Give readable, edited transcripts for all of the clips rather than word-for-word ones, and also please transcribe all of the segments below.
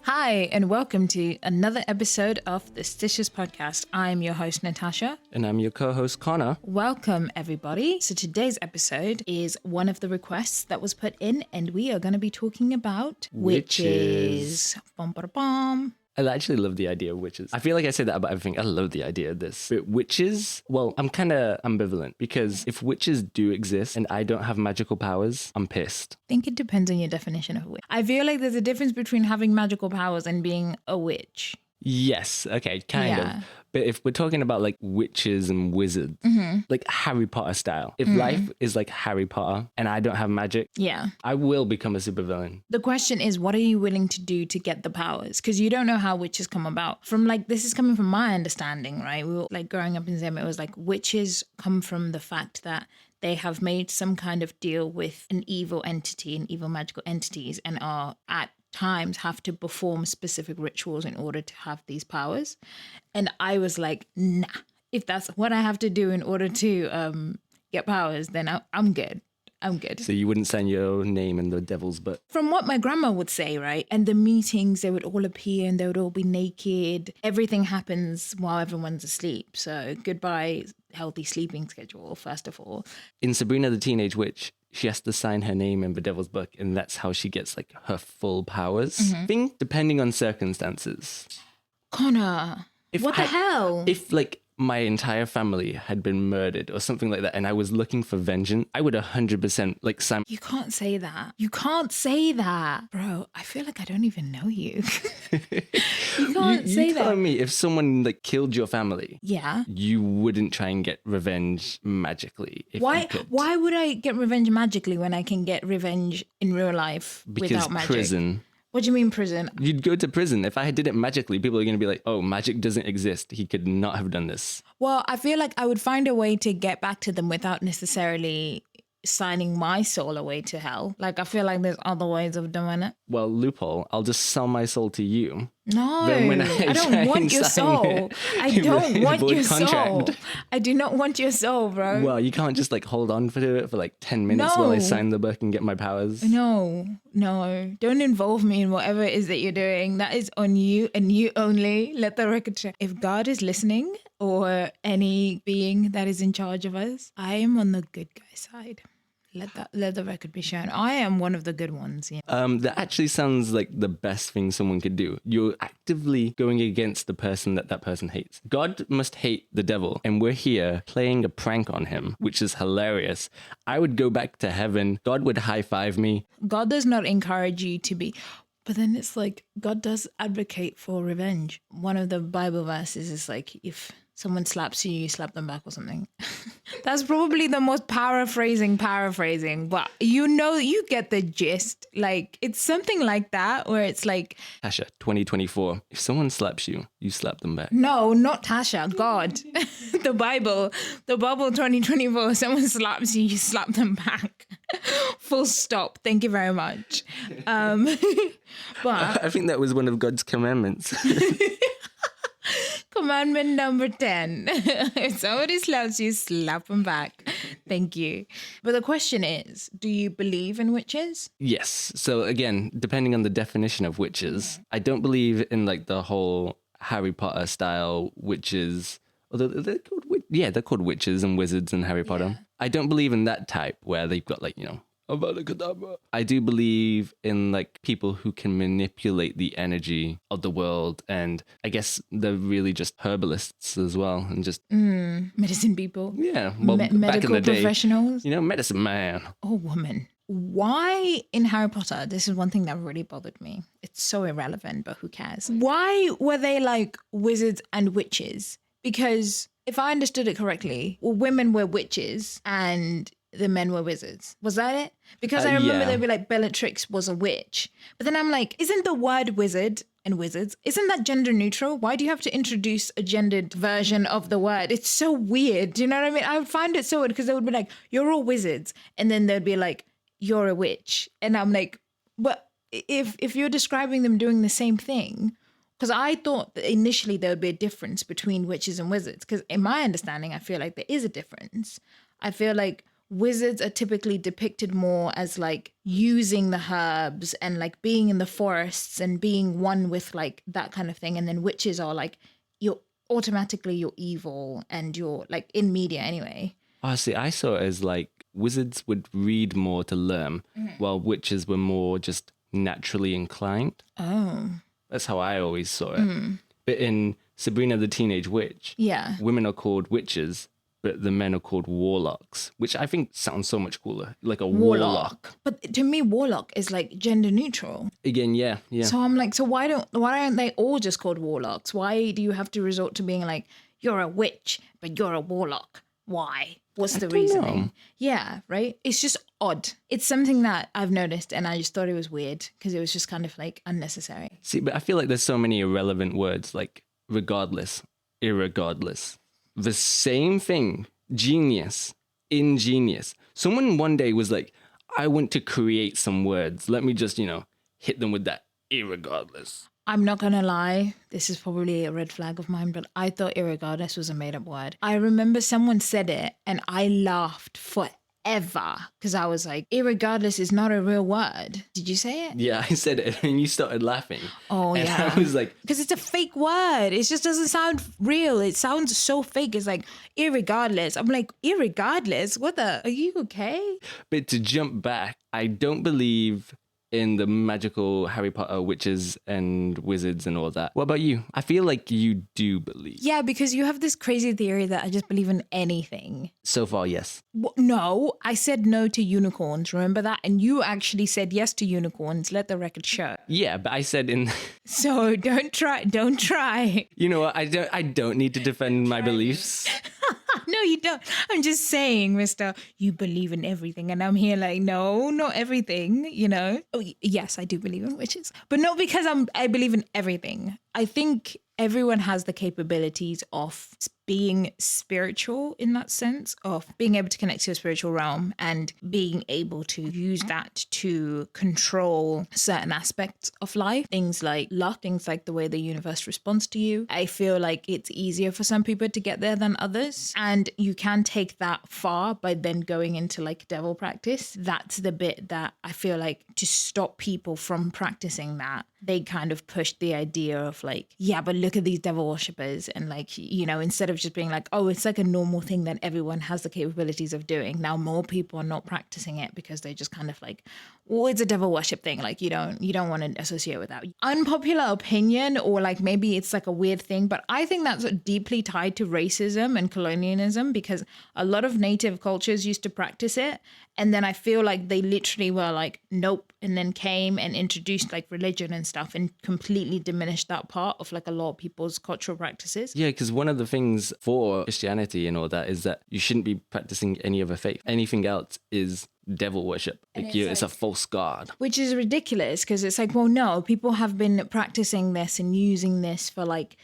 Hi, and welcome to another episode of the Sticious podcast. I'm your host, Natasha. And I'm your co-host, Connor. Welcome, everybody. So today's episode is one of the requests that was put in, and we are going to be talking about witches. Bum, ba, da, bum. I actually love the idea of witches. I feel like I say that about everything. I love the idea of this. But witches, well, I'm kind of ambivalent because if witches do exist and I don't have magical powers, I'm pissed. I think it depends on your definition of witch. I feel like there's a difference between having magical powers and being a witch. Yes, okay, kind of. But if we're talking about like witches and wizards, like Harry Potter style, if life is like Harry Potter and I don't have magic, I will become a supervillain. The question is, what are you willing to do to get the powers? Because you don't know how witches come about. This is coming from my understanding, right? We were like growing up in Zim, it was like witches come from the fact that they have made some kind of deal with an evil entity and evil magical entities and are at times have to perform specific rituals in order to have these powers. And I was like, nah, if that's what I have to do in order to get powers, then I'm good. I'm good. So you wouldn't sign your name in the devil's book? From what my grandma would say, right? And the meetings, they would all appear and they would all be naked. Everything happens while everyone's asleep. So goodbye, healthy sleeping schedule, first of all. In Sabrina the Teenage Witch, she has to sign her name in the devil's book, and that's how she gets like her full powers. I think depending on circumstances. Connor, what the hell? If like my entire family had been murdered or something like that and I was looking for vengeance, I would 100% like sign. You can't say that. You can't say that. Bro, I feel like I don't even know you. You can't say you that. telling me if someone like killed your family, yeah, you wouldn't try and get revenge magically if you could. Why would I get revenge magically when I can get revenge in real life without magic? Prison. What do you mean prison? You'd go to prison. If I did it magically, people are going to be like, oh, magic doesn't exist. He could not have done this. Well, I feel like I would find a way to get back to them without necessarily signing my soul away to hell. Like, I feel like there's other ways of doing it. Well, loophole, I'll just sell my soul to you. No, I don't want your soul. I don't want your soul. I do not want your soul, bro. Well, you can't just like hold on to it for like 10 minutes while I sign the book and get my powers. No. Don't involve me in whatever it is that you're doing. That is on you and you only. Let the record show. If God is listening or any being that is in charge of us, I am on the good guy side. Let the record be shown. I am one of the good ones. Yeah. That actually sounds like the best thing someone could do. You're actively going against the person that person hates. God must hate the devil, and we're here playing a prank on him, which is hilarious. I would go back to heaven. God would high five me. God does not encourage you to be... But then it's like, God does advocate for revenge. One of the Bible verses is like, if someone slaps you, you slap them back or something. That's probably the most paraphrasing, but you get the gist. Like, it's something like that where it's like... Tasha, 2024, if someone slaps you, you slap them back. No, not Tasha, God. The Bible 2024, if someone slaps you, you slap them back. Full stop. Thank you very much. But I think that was one of God's commandments. Commandment number 10. If somebody slaps you, slap them back. Thank you. But the question is, do you believe in witches? Yes. So again, depending on the definition of witches, I don't believe in like the whole Harry Potter style witches. Although they're called witches and wizards in Harry Potter. I don't believe in that type where they've got like, Avada Kedavra. I do believe in like people who can manipulate the energy of the world, and I guess they're really just herbalists as well, and just medicine people. Yeah, well, back medical in the day, professionals. Medicine man. Oh, woman. Why in Harry Potter, this is one thing that really bothered me. It's so irrelevant, but who cares? Why were they like wizards and witches? Because if I understood it correctly, women were witches and the men were wizards. Was that it? Because I remember they'd be like, Bellatrix was a witch. But then I'm like, isn't the word wizard and wizards, isn't that gender neutral? Why do you have to introduce a gendered version of the word? It's so weird. Do you know what I mean? I would find it so weird because they would be like, you're all wizards. And then they'd be like, you're a witch. And I'm like, but if you're describing them doing the same thing, because I thought that initially there would be a difference between witches and wizards. Because in my understanding, I feel like there is a difference. I feel like wizards are typically depicted more as like using the herbs and like being in the forests and being one with like that kind of thing. And then witches are like, you're evil and you're like in media anyway. Honestly, I saw it as like wizards would read more to learn, while witches were more just naturally inclined. Oh. That's how I always saw it. But in Sabrina the Teenage Witch, Yeah. women are called witches, but the men are called warlocks, which I think sounds so much cooler, like a warlock. But to me, warlock is like gender neutral. Again, yeah. So I'm like, so why aren't they all just called warlocks? Why do you have to resort to being like, you're a witch, but you're a warlock? Why? What's the reasoning? know. Yeah, right? It's just odd. It's something that I've noticed and I just thought it was weird because it was just kind of like unnecessary. See, but I feel like there's so many irrelevant words like regardless, irregardless. The same thing, genius, ingenious. Someone one day was like, I want to create some words. Let me just, hit them with that irregardless. I'm not going to lie, this is probably a red flag of mine, but I thought irregardless was a made up word. I remember someone said it and I laughed forever because I was like, irregardless is not a real word. Did you say it? Yeah, I said it and you started laughing. Oh, and yeah. I was like, because it's a fake word. It just doesn't sound real. It sounds so fake. It's like, irregardless. I'm like, irregardless? Are you okay? but to jump back, I don't believe in the magical Harry Potter witches and wizards and all that. What about you? I feel like you do believe. Yeah, because you have this crazy theory that I just believe in anything. So far, yes. No, I said no to unicorns. Remember that? And you actually said yes to unicorns. Let the record show. Yeah, but I said in... So don't try. You know what? I don't need to defend my beliefs. No, you don't. I'm just saying, mister, you believe in everything. And I'm here like, no, not everything, Oh, yes, I do believe in witches. But not because I believe in everything. I think everyone has the capabilities of being spiritual in that sense, of being able to connect to a spiritual realm and being able to use that to control certain aspects of life. Things like luck, things like the way the universe responds to you. I feel like it's easier for some people to get there than others. And you can take that far by then going into like devil practice. That's the bit that I feel like to stop people from practicing that, they kind of pushed the idea of like, yeah, but look at these devil worshippers. And like, instead of just being like, oh, it's like a normal thing that everyone has the capabilities of doing. Now more people are not practicing it because they just kind of like, well, it's a devil worship thing. Like you don't want to associate with that. Unpopular opinion, or like maybe it's like a weird thing, but I think that's deeply tied to racism and colonialism because a lot of native cultures used to practice it. And then I feel like they literally were like, nope. And then came and introduced like religion and stuff and completely diminished that part of like a lot of people's cultural practices. Yeah, because one of the things for Christianity and all that is that you shouldn't be practicing any other faith. Anything else is devil worship. It's a false god. Which is ridiculous because it's like, well, no, people have been practicing this and using this for like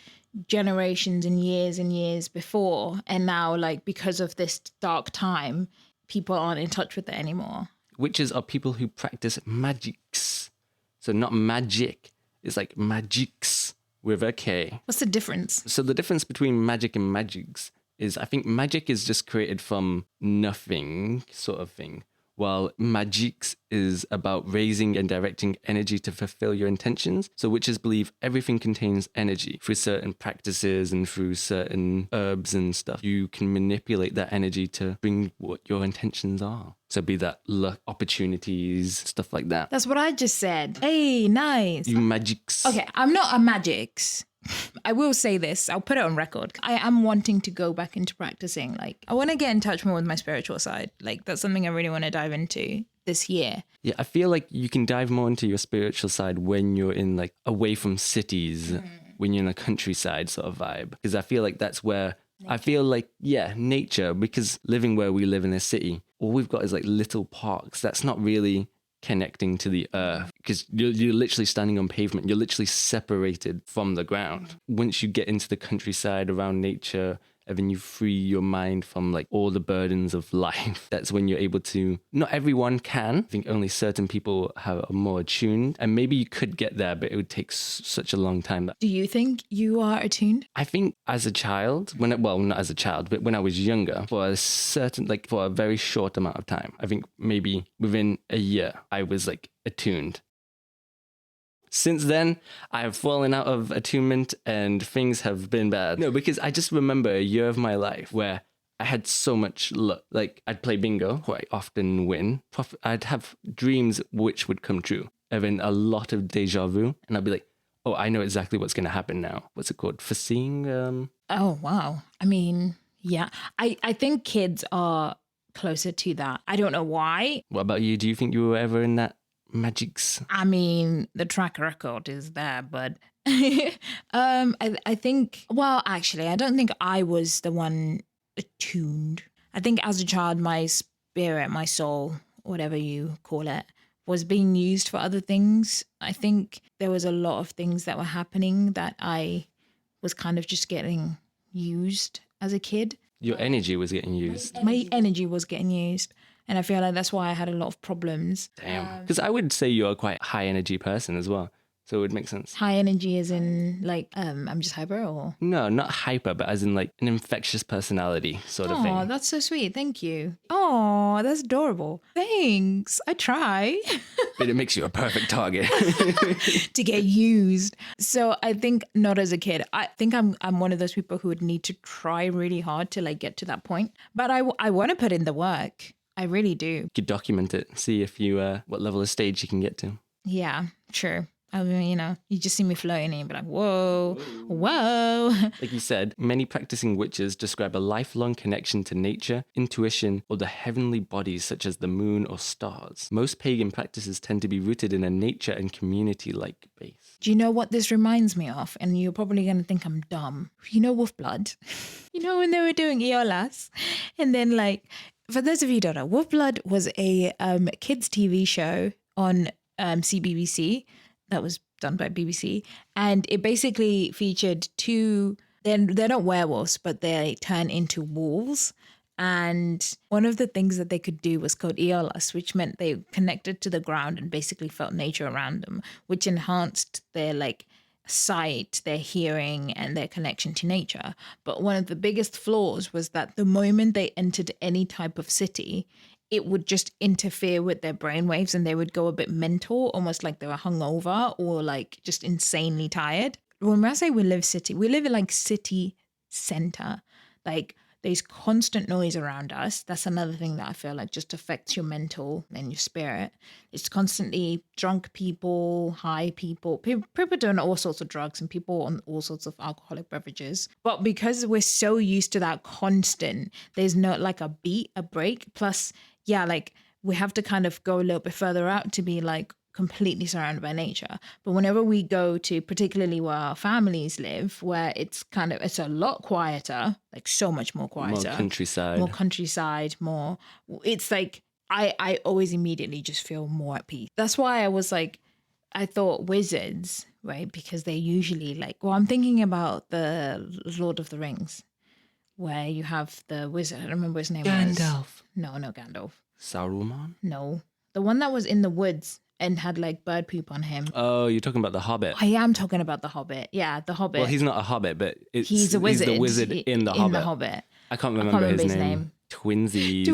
generations and years before. And now like because of this dark time, people aren't in touch with it anymore. Witches are people who practice magics. So not magic. It's like magics with a K. What's the difference? So the difference between magic and magics is I think magic is just created from nothing sort of thing, while magics is about raising and directing energy to fulfill your intentions. So witches believe everything contains energy. Through certain practices and through certain herbs and stuff, you can manipulate that energy to bring what your intentions are. So be that luck, opportunities, stuff like that. That's what I just said. Hey, nice. You magics. Okay, I'm not a magix. I will say this. I'll put it on record. I am wanting to go back into practicing. Like, I want to get in touch more with my spiritual side. Like, that's something I really want to dive into this year. Yeah, I feel like you can dive more into your spiritual side when you're in like away from cities, when you're in a countryside sort of vibe. Because I feel like that's where I feel like, yeah, nature, because living where we live in a city, all we've got is like little parks. That's not really connecting to the earth because you're literally standing on pavement. You're literally separated from the ground. Once you get into the countryside around nature and then you free your mind from like all the burdens of life. That's when you're able to, not everyone can. I think only certain people are more attuned, and maybe you could get there, but it would take such a long time. Do you think you are attuned? I think as a child, well, not as a child, but when I was younger, for a very short amount of time, I think maybe within a year, I was like attuned. Since then, I have fallen out of attunement and things have been bad. No, because I just remember a year of my life where I had so much luck. Like, I'd play bingo, where I often win. I'd have dreams which would come true. And then a lot of deja vu. And I'd be like, oh, I know exactly what's going to happen now. What's it called? Foreseeing? Oh, wow. I mean, yeah. I think kids are closer to that. I don't know why. What about you? Do you think you were ever in that magics? I mean, the track record is there, but I think, well, actually, I don't think I was the one attuned. I think as a child, my spirit, my soul, whatever you call it, was being used for other things. I think there was a lot of things that were happening that I was kind of just getting used as a kid. Your energy was getting used. My energy was getting used. And I feel like that's why I had a lot of problems. Damn. Because I would say you're a quite high energy person as well. So it would make sense. High energy as in like, I'm just hyper or? No, not hyper, but as in like an infectious personality sort of thing. Oh, that's so sweet. Thank you. Oh, that's adorable. Thanks. I try. But it makes you a perfect target. To get used. So I think not as a kid. I think I'm one of those people who would need to try really hard to like get to that point. But I want to put in the work. I really do. You could document it, see if you what level of stage you can get to. Yeah, sure. I mean, you just see me floating and you'd be like, whoa, whoa. Like you said, many practicing witches describe a lifelong connection to nature, intuition, or the heavenly bodies such as the moon or stars. Most pagan practices tend to be rooted in a nature and community-like base. Do you know what this reminds me of? And you're probably going to think I'm dumb. You know Wolf Blood? You know when they were doing Eolas? And then like, for those of you who don't know, Wolf Blood was a kids' TV show on CBBC that was done by BBC. And it basically featured two, they're not werewolves, but they turn into wolves. And one of the things that they could do was called Eolas, which meant they connected to the ground and basically felt nature around them, which enhanced their like sight, their hearing, and their connection to nature. But one of the biggest flaws was that the moment they entered any type of city, it would just interfere with their brainwaves and they would go a bit mental, almost like they were hungover or like just insanely tired. When I say we live in like city center. Like there's constant noise around us. That's another thing that I feel like just affects your mental and your spirit. It's constantly drunk people, high people, people doing all sorts of drugs and people on all sorts of alcoholic beverages. But because we're so used to that constant, there's no like a beat, a break. Plus, yeah, like we have to kind of go a little bit further out to be like completely surrounded by nature. But whenever we go to particularly where our families live, where it's a lot quieter, like so much more quieter. More countryside, it's like I always immediately just feel more at peace. That's why I thought wizards, right? Because they're usually like, well, I'm thinking about the Lord of the Rings, where you have the wizard. I don't remember his name. Gandalf. No, Gandalf. Saruman? No. The one that was in the woods and had like bird poop on him. Oh, you're talking about the Hobbit. I am talking about the Hobbit. Yeah, the Hobbit. Well, he's not a Hobbit, but he's a wizard. He's the wizard in the Hobbit. I can't remember his name. Twinsies.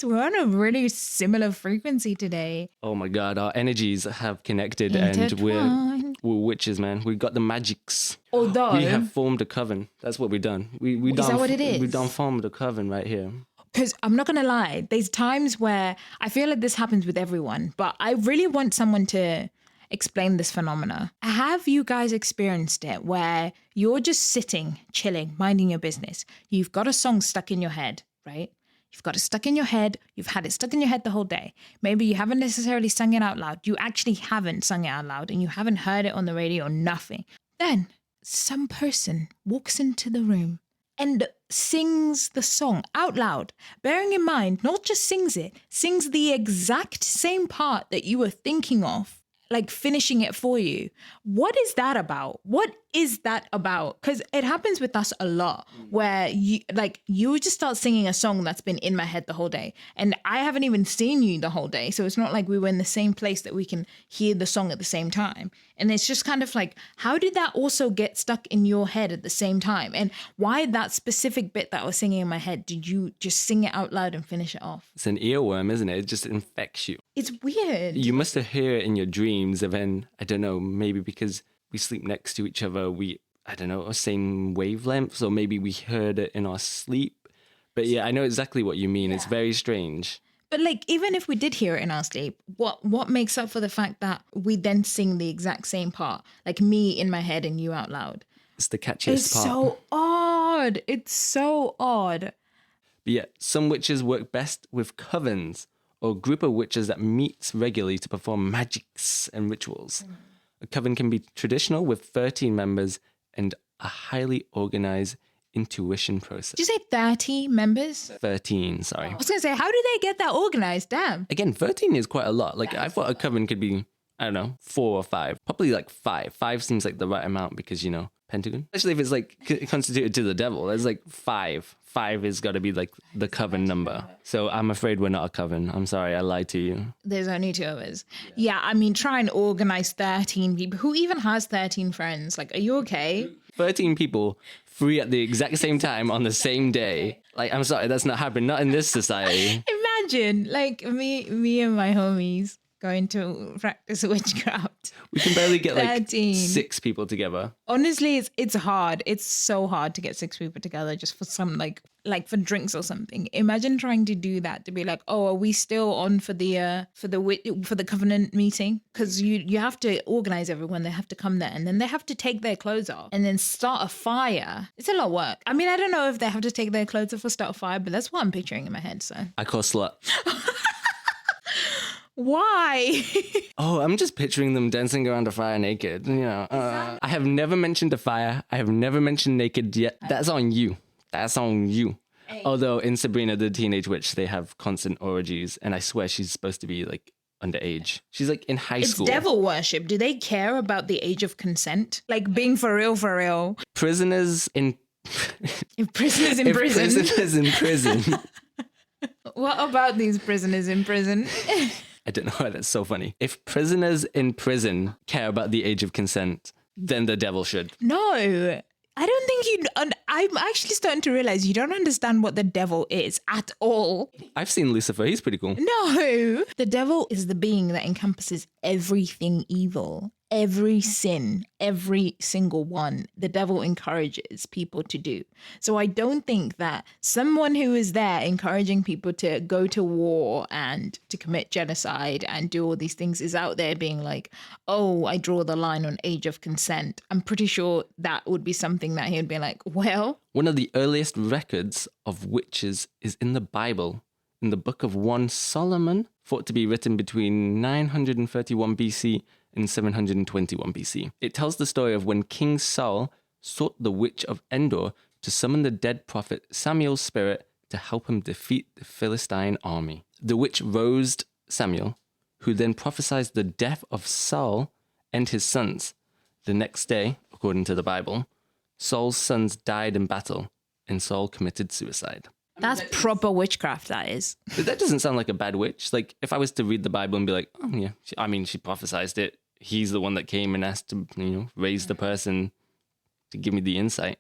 We're on a really similar frequency today. Oh my God, our energies have connected and we're witches, man. We've got the magics. Although we have formed a coven. That's what we've done. Is that what it is? We've done formed a coven right here. Because I'm not going to lie, there's times where I feel like this happens with everyone, but I really want someone to explain this phenomena. Have you guys experienced it where you're just sitting, chilling, minding your business? You've got a song stuck in your head, right? You've got it stuck in your head. You've had it stuck in your head the whole day. Maybe you haven't necessarily sung it out loud. You actually haven't sung it out loud and you haven't heard it on the radio or nothing. Then some person walks into the room and sings the song out loud, bearing in mind, not just sings it, sings the exact same part that you were thinking of, like finishing it for you. What is that about? What is that about? Because it happens with us a lot where you would just start singing a song that's been in my head the whole day. And I haven't even seen you the whole day. So it's not like we were in the same place that we can hear the song at the same time. And it's just kind of like, how did that also get stuck in your head at the same time? And why that specific bit that I was singing in my head, did you just sing it out loud and finish it off? It's an earworm, isn't it? It just infects you. It's weird. You must have heard it in your dreams, and then, I don't know, maybe because we sleep next to each other, I don't know, same wavelengths, or maybe we heard it in our sleep. But yeah, I know exactly what you mean. Yeah. It's very strange. But like, even if we did hear it in our sleep, what makes up for the fact that we then sing the exact same part? Like me in my head and you out loud. It's the catchiest part. It's so odd. It's so odd. But yeah, some witches work best with covens, or a group of witches that meets regularly to perform magics and rituals. A coven can be traditional with 13 members and a highly organized intuition process. Did you say 30 members? 13, sorry. I was going to say, how do they get that organized? Damn. Again, 13 is quite a lot. Like, I thought a coven could be, I don't know, 4 or 5. Probably like 5. 5 seems like the right amount because, pentagon. Especially if it's like constituted to the devil. There's like 5. 5 has got to be like the coven number. So I'm afraid we're not a coven. I'm sorry, I lied to you. There's only 2 of us. Yeah, I mean, try and organize 13 people. Who even has 13 friends? Like, are you okay? 13 people, 3 at the exact same time on the same day. Like, I'm sorry, that's not happening. Not in this society. Imagine, like, me and my homies going to practice witchcraft. We can barely get 13. like 6 people together. Honestly, it's hard. It's so hard to get 6 people together just for some like for drinks or something. Imagine trying to do that, to be like, oh, are we still on for the covenant meeting? Because you have to organize everyone. They have to come there, and then they have to take their clothes off and then start a fire. It's a lot of work. I mean, I don't know if they have to take their clothes off or start a fire, but that's what I'm picturing in my head. So I call slut. Why? Oh, I'm just picturing them dancing around a fire naked. I have never mentioned a fire. I have never mentioned naked yet. That's on you. That's on you. Hey. Although in Sabrina the Teenage Witch, they have constant orgies, and I swear she's supposed to be like underage. She's like in high school. It's devil worship. Do they care about the age of consent? Like being for real? Prisoners in... Prisoners in prison. Prisoners in prison. What about these prisoners in prison? I don't know why that's so funny. If prisoners in prison care about the age of consent, then the devil should. No, I don't think you... I'm actually starting to realize you don't understand what the devil is at all. I've seen Lucifer. He's pretty cool. No. The devil is the being that encompasses everything evil, every sin, every single one. The devil encourages people to do. So I don't think that someone who is there encouraging people to go to war and to commit genocide and do all these things is out there being like, oh, I draw the line on age of consent. I'm pretty sure that would be something that he'd be like, well... One of the earliest records of witches is in the Bible, in the book of 1 Solomon, thought to be written between 931 BC and 721 BC. It tells the story of when King Saul sought the witch of Endor to summon the dead prophet Samuel's spirit to help him defeat the Philistine army. The witch roused Samuel, who then prophesied the death of Saul and his sons. The next day, according to the Bible, Saul's sons died in battle, and Saul committed suicide. That's proper witchcraft, that is. But that doesn't sound like a bad witch. Like, if I was to read the Bible and be like, oh, yeah, she prophesied it. He's the one that came and asked to, raise the person to give me the insight.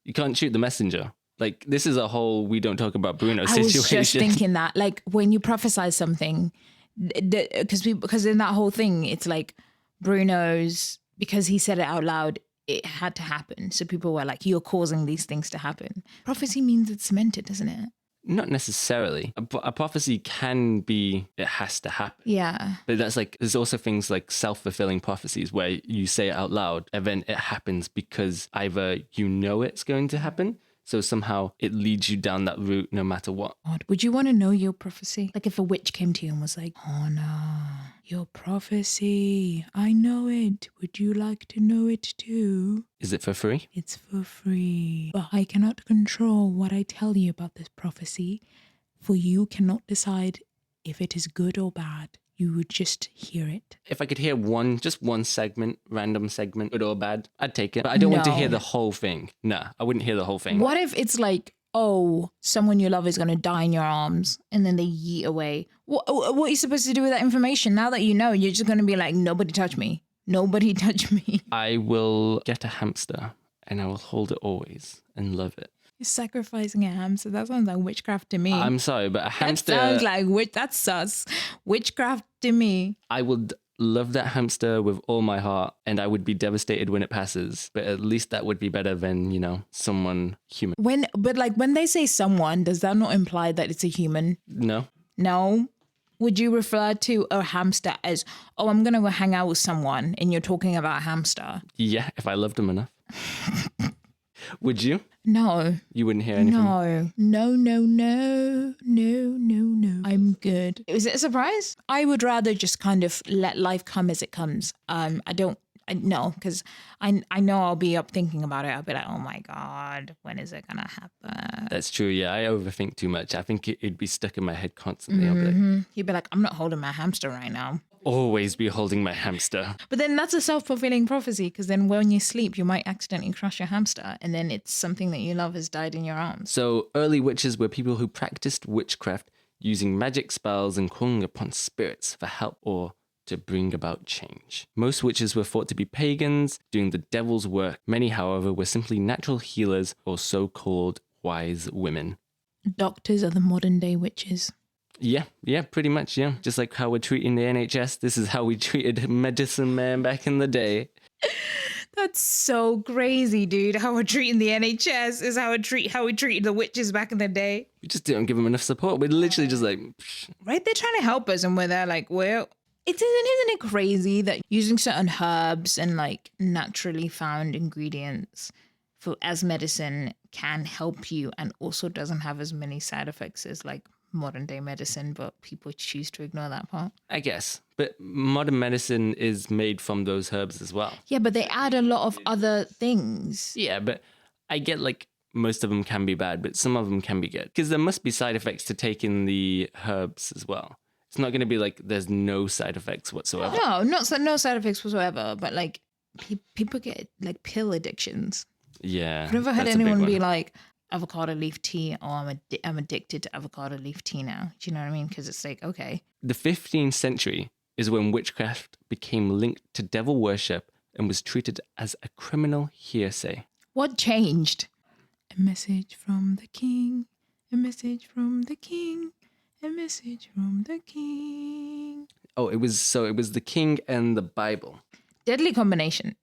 You can't shoot the messenger. Like, this is a whole we don't talk about Bruno situation. I was just thinking that, like, when you prophesy something, because in that whole thing, it's like Bruno's, because he said it out loud, it had to happen. So people were like, you're causing these things to happen. Prophecy means it's cemented, doesn't it? Not necessarily. A prophecy can be, it has to happen. Yeah. But that's like, there's also things like self-fulfilling prophecies where you say it out loud and then it happens because either you know it's going to happen, so somehow it leads you down that route no matter what. God, would you want to know your prophecy? Like if a witch came to you and was like, oh no, your prophecy, I know it. Would you like to know it too? Is it for free? It's for free. But I cannot control what I tell you about this prophecy, for you cannot decide if it is good or bad, you would just hear it. If I could hear just one segment, random segment, good or bad, I'd take it. But I don't want to hear the whole thing. Nah, I wouldn't hear the whole thing. What if it's like, oh, someone you love is going to die in your arms and then they yeet away? What are you supposed to do with that information? Now that you know, you're just going to be like, nobody touch me. Nobody touch me. I will get a hamster and I will hold it always and love it. You're sacrificing a hamster. That sounds like witchcraft to me. I'm sorry, but a hamster... That sounds like that's sus. Witchcraft to me. I would love that hamster with all my heart and I would be devastated when it passes. But at least that would be better than, someone human. When they say someone, does that not imply that it's a human? No. No? Would you refer to a hamster as, oh, I'm going to go hang out with someone and you're talking about a hamster? Yeah, if I loved him enough. Would you? No. You wouldn't hear anything? No. I'm good. Is it a surprise? I would rather just kind of let life come as it comes. Because I know I'll be up thinking about it. I'll be like, oh my God, when is it going to happen? That's true. Yeah, I overthink too much. I think it'd be stuck in my head constantly. I'll be like, You'd be like, I'm not holding my hamster right now. Always be holding my hamster. But then that's a self-fulfilling prophecy, because then when you sleep, you might accidentally crush your hamster and then it's something that you love has died in your arms. So early witches were people who practiced witchcraft using magic spells and calling upon spirits for help or to bring about change. Most witches were thought to be pagans, doing the devil's work. Many, however, were simply natural healers or so-called wise women. Doctors are the modern day witches. Yeah, pretty much, yeah. Just like how we're treating the NHS, this is how we treated Medicine Man back in the day. That's so crazy, dude. How we're treating the NHS is how we treated the witches back in the day. We just didn't give them enough support. We're literally just like... Psh. Right? They're trying to help us and we're there like, well... Isn't it crazy that using certain herbs and like naturally found ingredients as medicine can help you and also doesn't have as many side effects as like modern day medicine, but people choose to ignore that part? I guess. But modern medicine is made from those herbs as well. Yeah, but they add a lot of other things. Yeah, but I get like most of them can be bad, but some of them can be good. Because there must be side effects to taking the herbs as well. It's not going to be like there's no side effects whatsoever. No side effects whatsoever, but like people get like pill addictions. Yeah. I've never had anyone be like, avocado leaf tea, oh, I'm addicted to avocado leaf tea now. Do you know what I mean? Because it's like, okay. The 15th century is when witchcraft became linked to devil worship and was treated as a criminal hearsay. What changed? A message from the king, a message from the king. A message from the king. Oh, it was the king and the Bible. Deadly combination.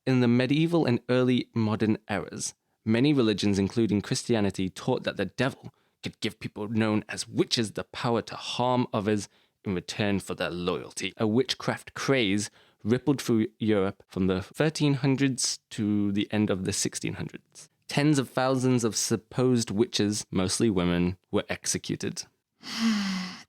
In the medieval and early modern eras, many religions, including Christianity, taught that the devil could give people known as witches the power to harm others in return for their loyalty. A witchcraft craze rippled through Europe from the 1300s to the end of the 1600s. Tens of thousands of supposed witches, mostly women, were executed.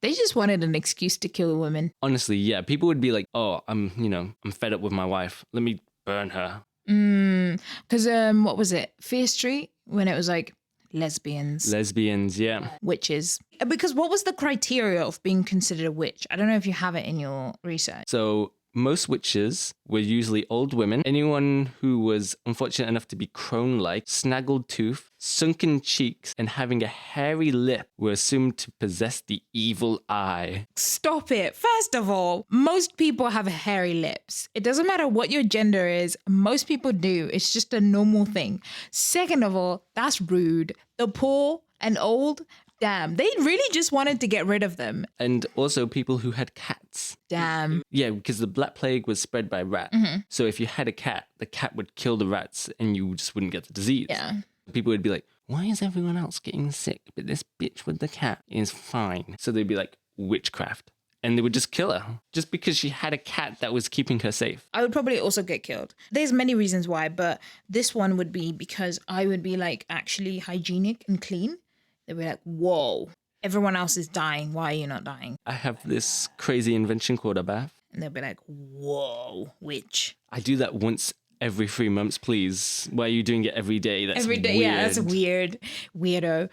They just wanted an excuse to kill women. Honestly, yeah. People would be like, oh, I'm fed up with my wife. Let me burn her. Because what was it? Fear Street? When it was like lesbians. Lesbians, yeah. Witches. Because what was the criteria of being considered a witch? I don't know if you have it in your research. So most witches were usually old women. Anyone who was unfortunate enough to be crone-like, snaggled tooth, sunken cheeks, and having a hairy lip were assumed to possess the evil eye. Stop it. First of all, most people have hairy lips. It doesn't matter what your gender is. Most people do. It's just a normal thing. Second of all, that's rude. The poor and old, damn, they really just wanted to get rid of them. And also people who had cats. Damn. Yeah, because the Black Plague was spread by rat. So if you had a cat, the cat would kill the rats and you just wouldn't get the disease. Yeah. People would be like, why is everyone else getting sick, but this bitch with the cat is fine? So they'd be like, witchcraft. And they would just kill her just because she had a cat that was keeping her safe. I would probably also get killed. There's many reasons why, but this one would be because I would be like actually hygienic and clean. They'd be like, whoa, everyone else is dying. Why are you not dying? I have this crazy invention called a bath. And they'll be like, whoa, witch. I do that once every 3 months, please? Why are you doing it every day? That's Every day, weird. yeah, that's weird. Weirdo.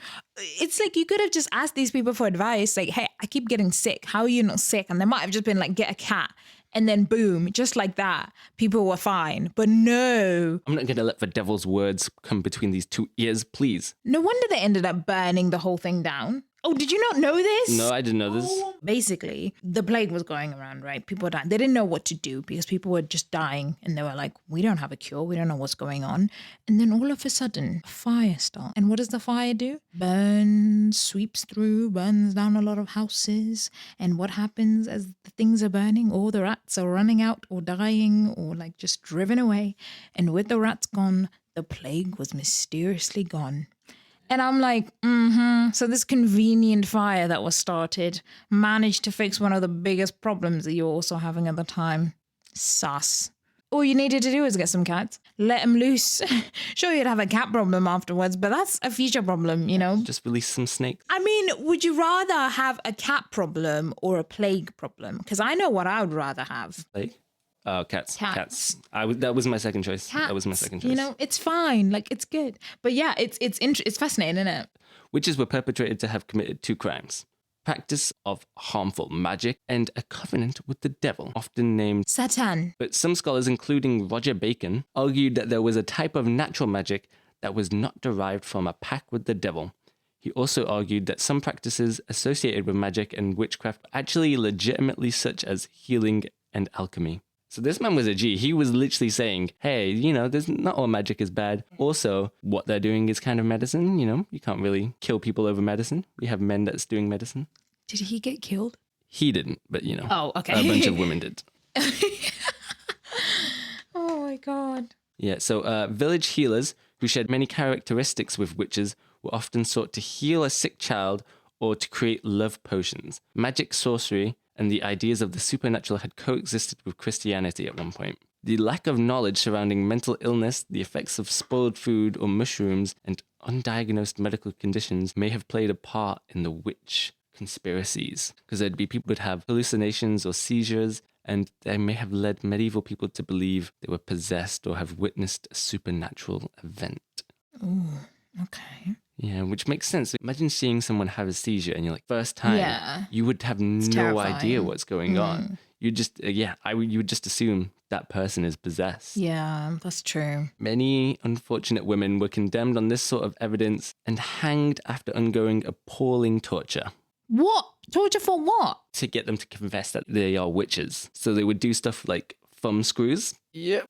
It's like you could have just asked these people for advice. Like, hey, I keep getting sick. How are you not sick? And they might have just been like, get a cat. And then boom, just like that, people were fine. But no. I'm not going to let the devil's words come between these two ears, please. No wonder they ended up burning the whole thing down. Oh, did you not know this? No, I didn't know this. Basically, the plague was going around, right? People were dying. They didn't know what to do because people were just dying. And they were like, we don't have a cure. We don't know what's going on. And then all of a sudden, a fire starts. And what does the fire do? Burns, sweeps through, burns down a lot of houses. And what happens as the things are burning? All the rats are running out or dying or like just driven away. And with the rats gone, the plague was mysteriously gone. And I'm like, So this convenient fire that was started managed to fix one of the biggest problems that you're also having at the time. Sus. All you needed to do was get some cats, let them loose. Sure, you'd have a cat problem afterwards, but that's a future problem, you know? Just release some snakes. I mean, would you rather have a cat problem or a plague problem? Because I know what I would rather have. Plague? Oh, cats. Cats. That was my second choice. Cats. That was my second choice. You know, it's fine. Like, it's good. But yeah, it's fascinating, isn't it? Witches were perpetrated to have committed 2 crimes. Practice of harmful magic and a covenant with the devil, often named Satan. But some scholars, including Roger Bacon, argued that there was a type of natural magic that was not derived from a pact with the devil. He also argued that some practices associated with magic and witchcraft were actually legitimately such as healing and alchemy. So this man was a G. He was literally saying, hey, you know, there's not all magic is bad. Also, what they're doing is kind of medicine. You know, you can't really kill people over medicine. We have men that's doing medicine. Did he get killed? He didn't, but you know, Oh, okay. a bunch of women did. Oh my God. Yeah, so village healers who shared many characteristics with witches were often sought to heal a sick child or to create love potions. Magic, sorcery, and the ideas of the supernatural had coexisted with Christianity at one point. The lack of knowledge surrounding mental illness, the effects of spoiled food or mushrooms, and undiagnosed medical conditions may have played a part in the witch conspiracies. Because there'd be people who would have hallucinations or seizures, and they may have led medieval people to believe they were possessed or have witnessed a supernatural event. Oh, okay. Yeah, which makes sense. Imagine seeing someone have a seizure and you're like, first time, Yeah. you would have no terrifying. idea what's going on. You just, you would just assume that person is possessed. Yeah, that's true. Many unfortunate women were condemned on this sort of evidence and hanged after undergoing appalling torture. What? Torture for what? To get them to confess that they are witches. So they would do stuff like thumb screws. Yep.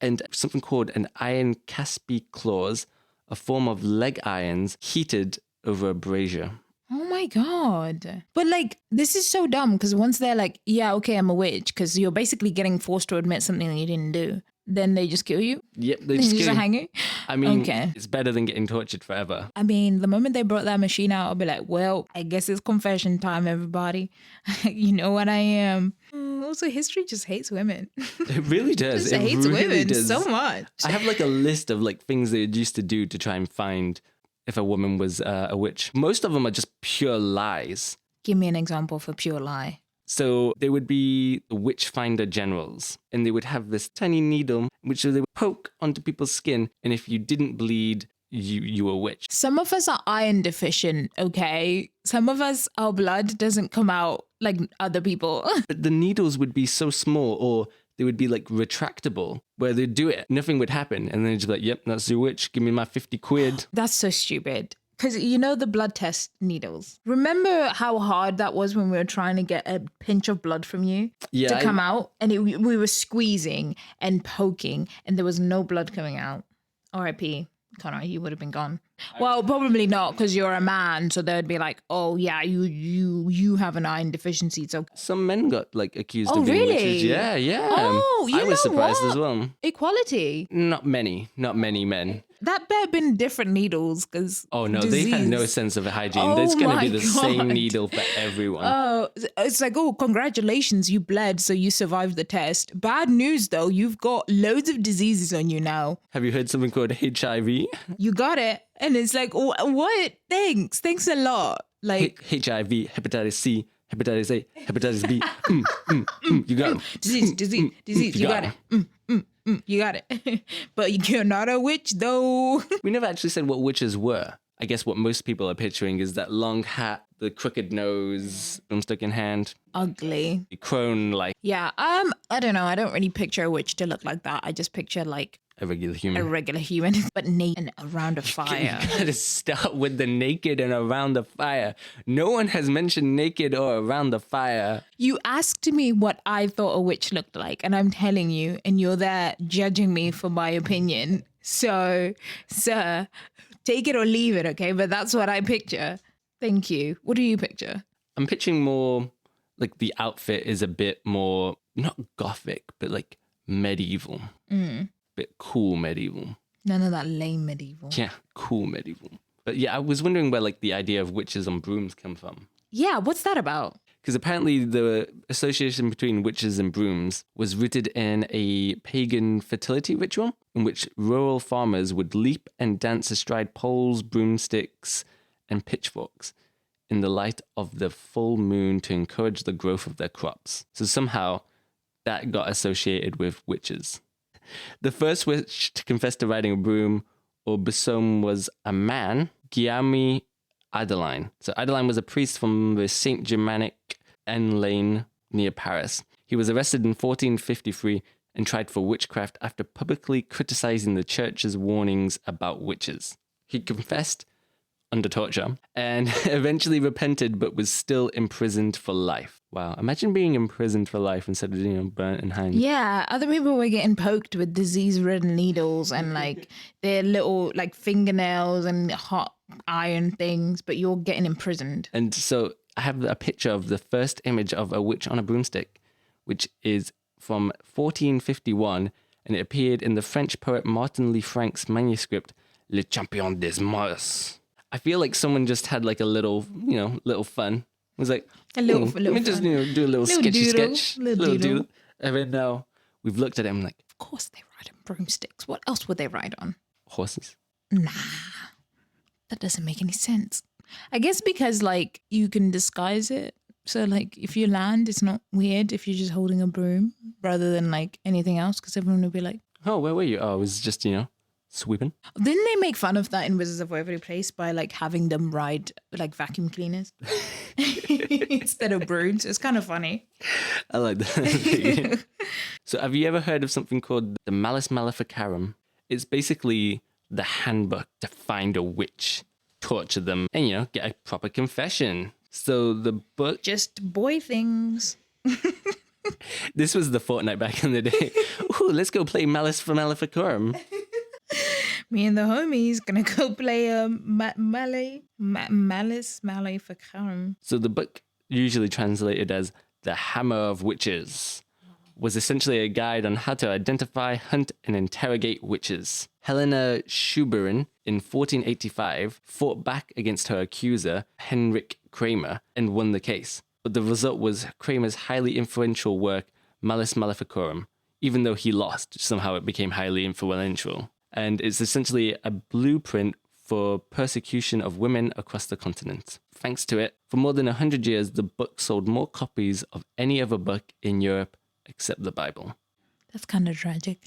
And something called an iron caspi claws, a form of leg irons heated over a brazier. Oh my God. But like, this is so dumb because once they're like, yeah, okay, I'm a witch, because you're basically getting forced to admit something that you didn't do, then they just kill you? Yep, they They just just kill you. hang you? I mean, Okay. it's better than getting tortured forever. I mean, the moment they brought that machine out, I'll be like, well, I guess it's confession time, everybody. You know what I am. Also, history just hates women. It really does. Just It hates really women does. so much. I have like a list of like things they used to do to try and find if a woman was a witch. Most of them are just pure lies. Give me an example for pure lie. So they would be the witch finder generals, and they would have this tiny needle which they would poke onto people's skin, and if you didn't bleed, you were a witch. Some of us are iron deficient, okay? Some of us, our blood doesn't come out like other people. But the needles would be so small, or they would be like retractable, where they'd do it, nothing would happen, and then they'd just be like, yep, that's your witch, give me my 50 quid. That's so stupid. Because you know the blood test needles. Remember how hard that was when we were trying to get a pinch of blood from you to come out? And we were squeezing and poking and there was no blood coming out. R.I.P. Connor, you would have been gone. Well, probably not because you're a man. So they'd be like, oh, yeah, you have an iron deficiency. So Some men got like accused Oh, of being really? witches. Yeah, yeah. Oh, you I was know surprised what? as well. equality. Not many men. That better have been different needles because Oh no, they had no sense of hygiene. Oh There's going to my be the God. same needle for everyone. Oh, it's like, oh, congratulations, you bled, so you survived the test. Bad news, though, you've got loads of diseases on you now. Have you heard something called HIV? You got it. And it's like, oh, what? Thanks a lot. Like, HIV, hepatitis C, hepatitis A, hepatitis B. You got 'em. disease, you got it. You got it. But you're not a witch, though. We never actually said what witches were. I guess what most people are picturing is that long hat, the crooked nose, broomstick in hand, Ugly. crone like Yeah. I don't know. I don't really picture a witch to look like that. I just picture like a regular a human. regular human, but naked and around a You fire. gotta start with the naked and around the fire. No one has mentioned naked or around the fire. You asked me what I thought a witch looked like, and I'm telling you, and you're there judging me for my opinion. So, sir, take it or leave it, okay? But that's what I picture. Thank you. What do you picture? I'm picturing more like the outfit is a bit more, not gothic, but like medieval. Bit cool medieval. None of that lame medieval. Yeah, cool medieval. But yeah, I was wondering where like the idea of witches on brooms come from. Yeah, what's that about? Because apparently the association between witches and brooms was rooted in a pagan fertility ritual in which rural farmers would leap and dance astride poles, broomsticks, and pitchforks in the light of the full moon to encourage the growth of their crops. So somehow that got associated with witches. The first witch to confess to riding a broom or besom was a man, Guillaume Adeline. So Adeline was a priest from the Saint Germanic Lane near Paris. He was arrested in 1453 and tried for witchcraft after publicly criticizing the church's warnings about witches. He confessed under torture and eventually repented but was still imprisoned for life. Wow, imagine being imprisoned for life instead of, burnt and hanged. Yeah, other people were getting poked with disease-ridden needles and like their little like fingernails and hot iron things, but you're getting imprisoned. And so I have a picture of the first image of a witch on a broomstick, which is from 1451, and it appeared in the French poet Martin Lefranc's manuscript, Le Champion des Mars. I feel like someone just had like a little, little fun. It was like, A little let me just, fun. do a little sketchy doodle, sketch. little doodle. And then now we've looked at it and like, Of course they ride on broomsticks. What else would they ride on? horses. Nah, that doesn't make any sense. I guess because like you can disguise it. So like if you land, it's not weird if you're just holding a broom rather than like anything else, because everyone will be like, Oh, where were you? Oh, I was just, sweeping. didn't they make fun of that in Wizards of Waverly Place by like having them ride like vacuum cleaners instead of brooms? It's kind of funny. I like that. So have you ever heard of something called the Malus Maleficarum? It's basically the handbook to find a witch, torture them, and, get a proper confession. So the book, Just boy things. this was the Fortnite back in the day. Ooh, let's go play Malus for Maleficarum. Me and the homies gonna go play Malice Maleficarum. So the book, usually translated as The Hammer of Witches, was essentially a guide on how to identify, hunt, and interrogate witches. Helena Schuberin, in 1485, fought back against her accuser, Henrik Kramer, and won the case. But the result was Kramer's highly influential work, Malus Maleficarum. Even though he lost, somehow it became highly influential. And it's essentially a blueprint for persecution of women across the continent. Thanks to it, for more than 100 years, the book sold more copies of any other book in Europe except the Bible. That's kind of tragic.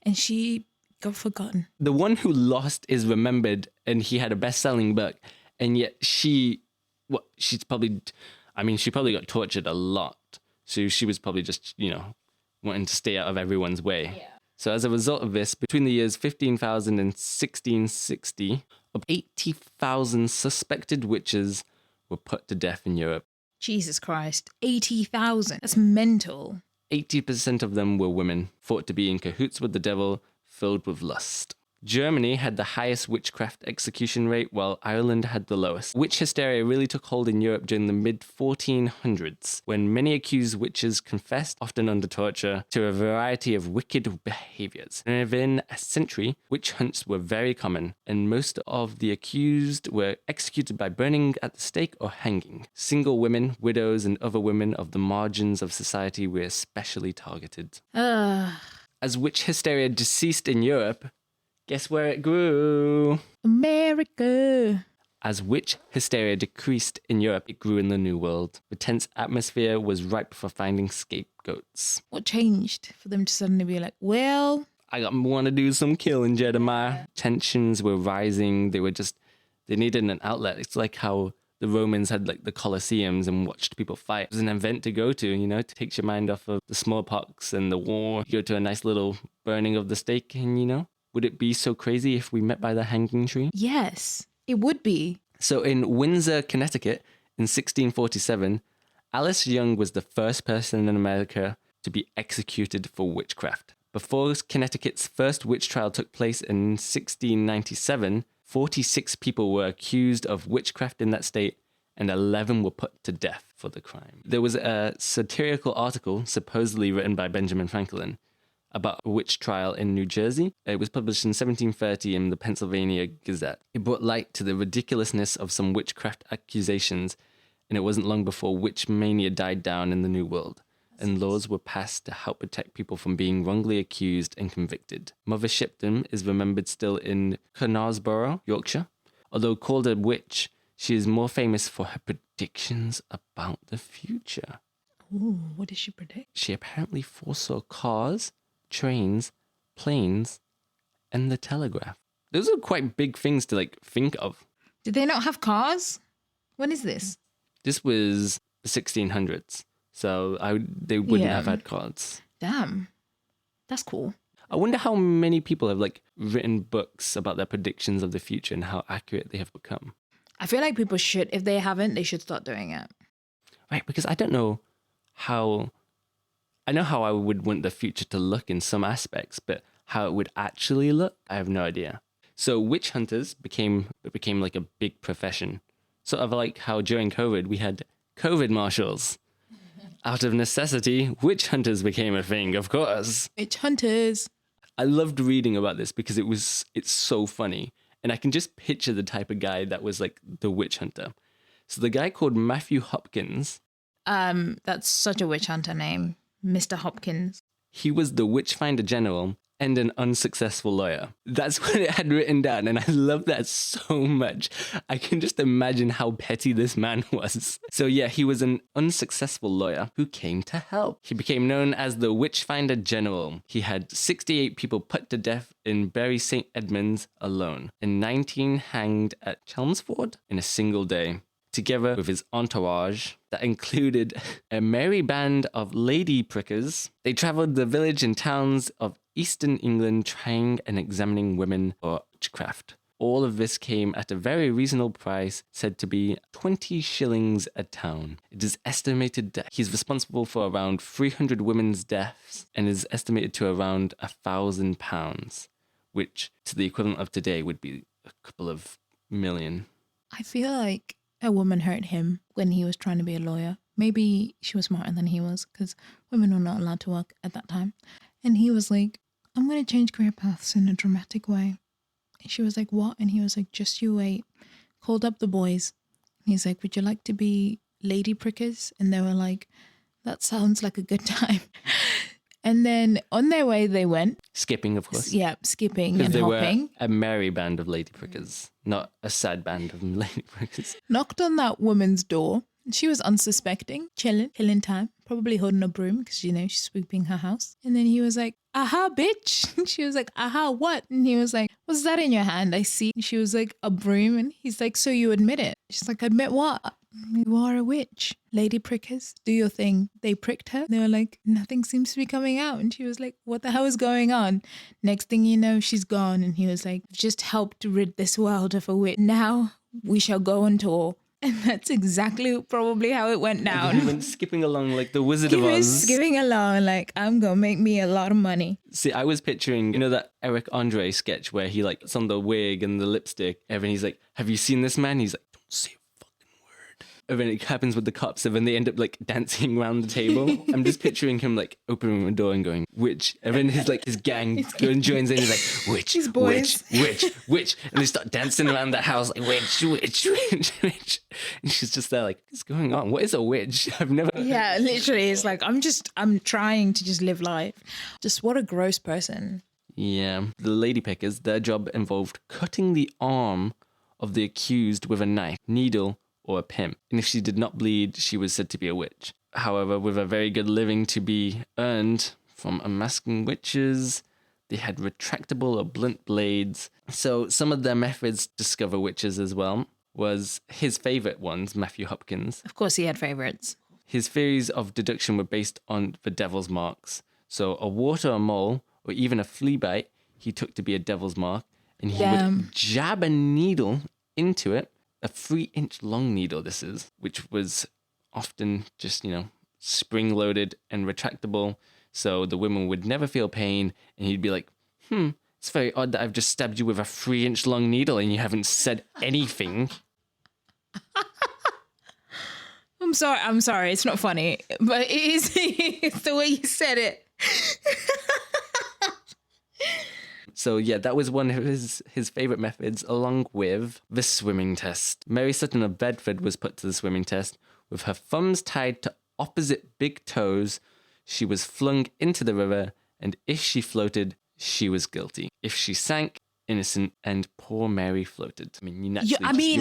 And she got forgotten. The one who lost is remembered, and he had a best-selling book, and yet she probably got tortured a lot. So she was probably just, wanting to stay out of everyone's way. Yeah. So as a result of this, between the years 15,000 and 1660, up 80,000 suspected witches were put to death in Europe. Jesus Christ, 80,000. That's mental. 80% of them were women, thought to be in cahoots with the devil, filled with lust. Germany had the highest witchcraft execution rate, while Ireland had the lowest. Witch hysteria really took hold in Europe during the mid-1400s, when many accused witches confessed, often under torture, to a variety of wicked behaviors. And within a century, witch hunts were very common, and most of the accused were executed by burning at the stake or hanging. Single women, widows, and other women of the margins of society were especially targeted. As witch hysteria deceased in Europe, guess where it grew? America. As witch hysteria decreased in Europe, it grew in the New World. The tense atmosphere was ripe for finding scapegoats. What changed for them to suddenly be like, well, I want to do some killing, Jedemiah. Tensions were rising. They needed an outlet. It's like how the Romans had like the Colosseums and watched people fight. It was an event to go to, it takes your mind off of the smallpox and the war. You go to a nice little burning of the stake and, would it be so crazy if we met by the hanging tree? yes, it would be. So in Windsor, Connecticut, in 1647, Alice Young was the first person in America to be executed for witchcraft. Before Connecticut's first witch trial took place in 1697, 46 people were accused of witchcraft in that state, and 11 were put to death for the crime. There was a satirical article, supposedly written by Benjamin Franklin, about a witch trial in New Jersey. It was published in 1730 in the Pennsylvania Gazette. It brought light to the ridiculousness of some witchcraft accusations, and it wasn't long before witch mania died down in the New World, and laws were passed to help protect people from being wrongly accused and convicted. Mother Shipton is remembered still in Knaresborough, Yorkshire. Although called a witch, she is more famous for her predictions about the future. Ooh, what did she predict? She apparently foresaw cars, trains, planes, and the telegraph. Those are quite big things to think of. Did they not have cars? When is this? This was the 1600s, so they wouldn't have had cars. Damn, that's cool. I wonder how many people have written books about their predictions of the future and how accurate they have become. I feel like people should, if they haven't, they should start doing it. Right, because I don't know how... I know how I would want the future to look in some aspects, but how it would actually look, I have no idea. So witch hunters became like a big profession. Sort of like how during COVID we had COVID marshals. Out of necessity, witch hunters became a thing, of course. Witch hunters. I loved reading about this because it's so funny. And I can just picture the type of guy that was the witch hunter. So the guy called Matthew Hopkins. That's such a witch hunter name. Mr. Hopkins. He was the Witchfinder General and an unsuccessful lawyer. That's what it had written down, and I love that so much. I can just imagine how petty this man was. So yeah, he was an unsuccessful lawyer who came to help. He became known as the Witchfinder General. He had 68 people put to death in Bury St. Edmunds alone, and 19 hanged at Chelmsford in a single day, together with his entourage that included a merry band of lady prickers. They traveled the village and towns of eastern England trying and examining women for witchcraft. All of this came at a very reasonable price, said to be 20 shillings a town. It is estimated that he's responsible for around 300 women's deaths and is estimated to around £1,000, which to the equivalent of today would be a couple of million. I feel like a woman hurt him when he was trying to be a lawyer. Maybe she was smarter than he was because women were not allowed to work at that time. And he was like, I'm going to change career paths in a dramatic way. And she was like, what? And he was like, just you wait. Called up the boys. And he's like, would you like to be lady prickers? And they were like, that sounds like a good time. And then on their way they went. Skipping, of course. Yeah, skipping and they hopping. Were a merry band of lady prickers, not a sad band of lady prickers. Knocked on that woman's door. She was unsuspecting, killing time, probably holding a broom because, she's sweeping her house. And then he was like, aha, bitch. And she was like, aha, what? And he was like, what's that in your hand? I see. And she was like, a broom. And he's like, so you admit it? She's like, admit what? You are a witch. Lady prickers, do your thing. They pricked her. They were like, nothing seems to be coming out. And she was like, what the hell is going on? Next thing you know, she's gone. And he was like, just helped rid this world of a witch. Now we shall go on tour. And that's exactly probably how it went down. He went skipping along like the Wizard of Oz. He was skipping along like, I'm going to make me a lot of money. See, I was picturing, that Eric Andre sketch where he puts on the wig and the lipstick. And he's like, have you seen this man? He's like, don't say a fucking word. And then it happens with the cops. And then they end up dancing around the table. I'm just picturing him opening a door and going, witch. And then his gang goes and joins in. He's like, witch, his boys. witch. And they start dancing around the house like, witch. And she's just there what's going on? What is a witch? I've never... Yeah, literally. It's like, I'm trying to just live life. Just what a gross person. Yeah. The lady pickers, their job involved cutting the arm of the accused with a knife, needle, or a pin. And if she did not bleed, she was said to be a witch. However, with a very good living to be earned from unmasking witches, they had retractable or blunt blades. So some of their methods to discover witches as well was his favorite ones, Matthew Hopkins. Of course, he had favorites. His theories of deduction were based on the devil's marks. So a wart or a mole, or even a flea bite, he took to be a devil's mark, and he would jab a needle into it, a 3-inch long needle this is, which was often just, spring-loaded and retractable, so the women would never feel pain, and he'd be like, it's very odd that I've just stabbed you with a 3-inch long needle and you haven't said anything. I'm sorry, it's not funny, but it is it's the way you said it. So yeah, that was one of his favorite methods, along with the swimming test. Mary Sutton of Bedford was put to the swimming test. With her thumbs tied to opposite big toes, she was flung into the river, and if she floated, she was guilty. If she sank, innocent, and poor Mary floated. I mean, your body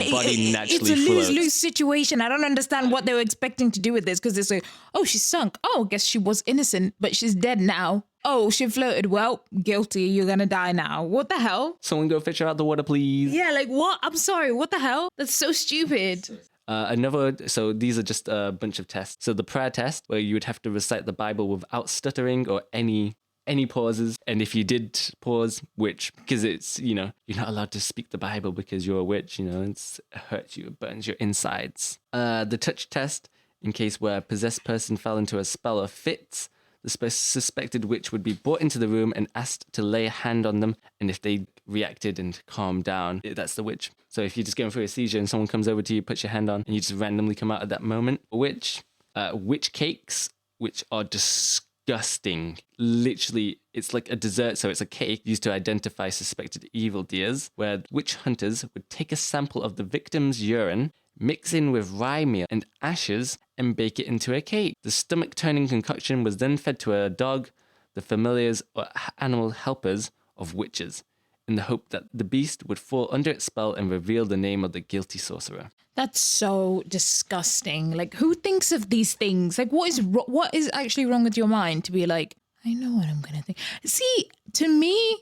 naturally it's a floats. lose-lose situation. I don't understand what they were expecting to do with this, because it's like, oh, she sunk. Oh, I guess she was innocent, but she's dead now. Oh, she floated. Well, guilty. You're gonna die now. What the hell? Someone go fetch her out the water, please. Yeah, like what? I'm sorry. What the hell? That's so stupid. So these are just a bunch of tests. So the prayer test, where you would have to recite the Bible without stuttering or any pauses. And if you did pause, because it's, you're not allowed to speak the Bible because you're a witch, it hurts you, it burns your insides. The touch test, in case where a possessed person fell into a spell or fits, the suspected witch would be brought into the room and asked to lay a hand on them. And if they reacted and calmed down, that's the witch. So if you're just going through a seizure and someone comes over to you, puts your hand on, and you just randomly come out at that moment. Witch cakes, which are disgusting. Literally, it's like a dessert. So it's a cake used to identify suspected evildoers, where witch hunters would take a sample of the victim's urine, mix in with rye meal and ashes, and bake it into a cake. The stomach-turning concoction was then fed to a dog, the familiars or animal helpers of witches, in the hope that the beast would fall under its spell and reveal the name of the guilty sorcerer. That's so disgusting. Like, who thinks of these things? Like, what is actually wrong with your mind to be like, I know what I'm gonna think. See, to me,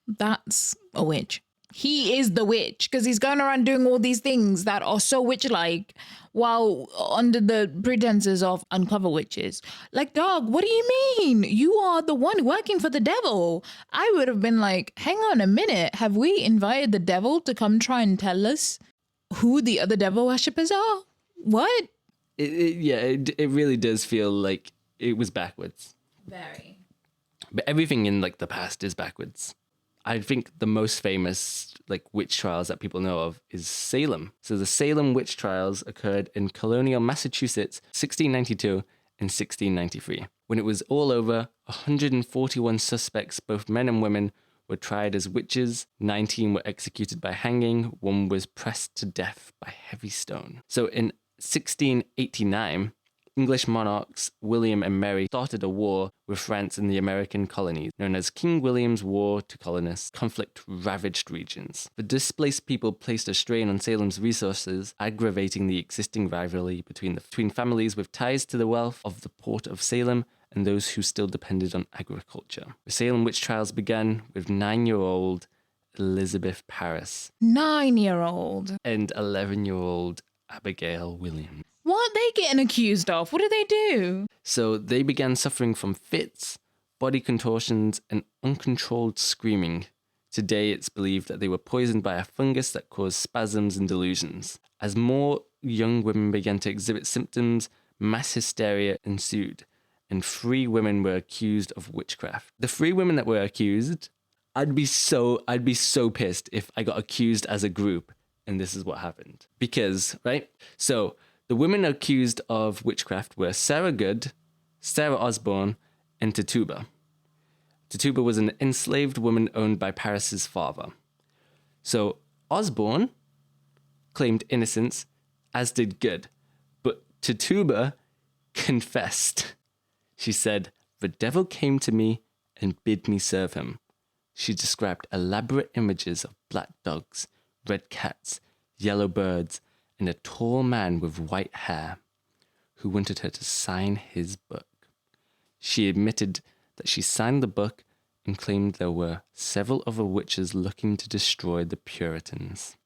that's a witch. He is the witch, because he's going around doing all these things that are so witch-like while under the pretenses of uncover witches. Like, dog, what do you mean? You are the one working for the devil. I would have been like, hang on a minute. Have we invited the devil to come try and tell us who the other devil worshippers are? What? It really does feel like it was backwards. Very. But everything in the past is backwards. I think the most famous witch trials that people know of is Salem. So the Salem witch trials occurred in colonial Massachusetts, 1692 and 1693. When it was all over, 141 suspects, both men and women, were tried as witches. 19 were executed by hanging. 1 was pressed to death by heavy stone. So in 1689, English monarchs William and Mary started a war with France in the American colonies, known as King William's War to Colonists. Conflict-ravaged regions. The displaced people placed a strain on Salem's resources, aggravating the existing rivalry between families with ties to the wealth of the port of Salem and those who still depended on agriculture. The Salem witch trials began with 9-year-old Elizabeth Parris. 9-year-old. And 11-year-old Abigail Williams. What are they getting accused of? What did they do? So they began suffering from fits, body contortions, and uncontrolled screaming. Today, it's believed that they were poisoned by a fungus that caused spasms and delusions. As more young women began to exhibit symptoms, mass hysteria ensued, and 3 women were accused of witchcraft. The 3 women that were accused, I'd be so pissed if I got accused as a group, and this is what happened. Because, right? So the women accused of witchcraft were Sarah Good, Sarah Osborne, and Tituba. Tituba was an enslaved woman owned by Paris's father. So Osborne claimed innocence, as did Good, but Tituba confessed. She said, "The devil came to me and bid me serve him." She described elaborate images of black dogs, red cats, yellow birds, and a tall man with white hair who wanted her to sign his book. She admitted that she signed the book and claimed there were several other witches looking to destroy the Puritans.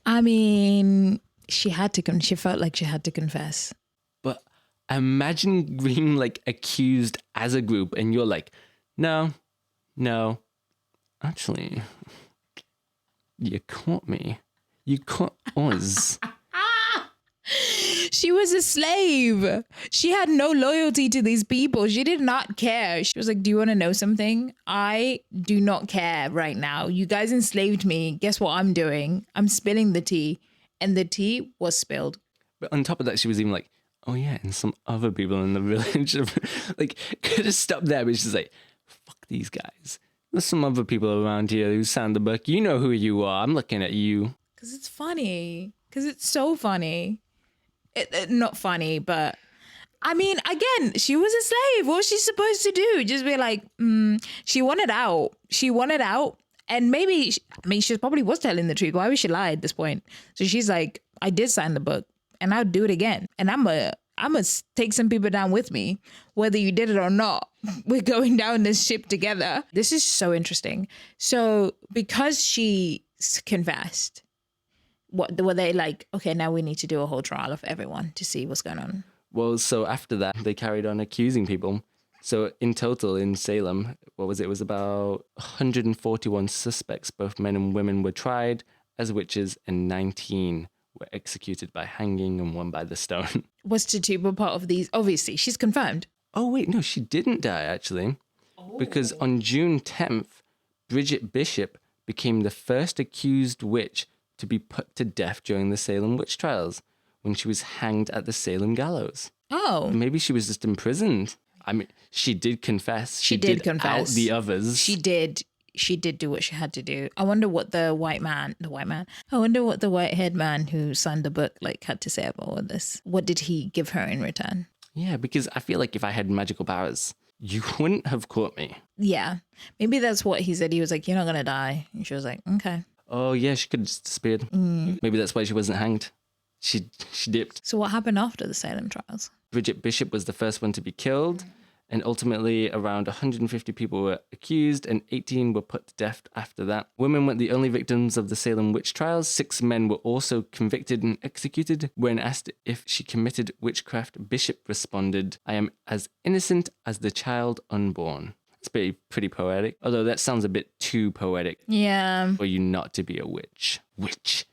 I mean, she felt like she had to confess. But imagine being like accused as a group and you're like, no, actually, you caught me. You caught us. She was a slave. She had no loyalty to these people. She did not care. She was like, do you want to know something? I do not care right now. You guys enslaved me. Guess what I'm doing? I'm spilling the tea. And the tea was spilled. But on top of that, she was even like, oh yeah, and some other people in the village. Like, could have stopped there, but she's like, fuck these guys. There's some other people around here who signed the book. You know who you are. I'm looking at you. Because it's funny. Because it's so funny. Not funny, but I mean, again, she was a slave. What was she supposed to do? Just be like, she wanted out. She wanted out. And maybe, she probably was telling the truth. Why would she lie at this point? So she's like, I did sign the book and I'll do it again. And I'm going to take some people down with me, whether you did it or not. We're going down this ship together. This is so interesting. So because she confessed, what were they like, okay, now we need to do a whole trial of everyone to see what's going on? Well, so after that, they carried on accusing people. So in total in Salem, what was it? It was about 141 suspects, both men and women, were tried as witches, and 19 were executed by hanging and one by the stone. Was Tituba part of these? Obviously, she's confirmed. Oh, wait, no, she didn't die, actually. Because on June 10th, Bridget Bishop became the first accused witch to be put to death during the Salem witch trials when she was hanged at the Salem gallows. Oh. Maybe she was just imprisoned. I mean, she did confess. She did confess. Out the others. She did do what she had to do. I wonder what I wonder what the white-haired man who signed the book had to say about all this. What did he give her in return? Yeah, because I feel like if I had magical powers, you wouldn't have caught me. Yeah. Maybe that's what he said. He was like, you're not going to die. And she was like, okay. Oh, yeah, she could have just disappeared. Maybe that's why she wasn't hanged. She dipped. So what happened after the Salem trials? Bridget Bishop was the first one to be killed, and ultimately around 150 people were accused and 18 were put to death after that. Women weren't the only victims of the Salem witch trials. 6 men were also convicted and executed. When asked if she committed witchcraft, Bishop responded, I am as innocent as the child unborn. It's pretty poetic, although that sounds a bit too poetic. Yeah. For you not to be a witch. Witch.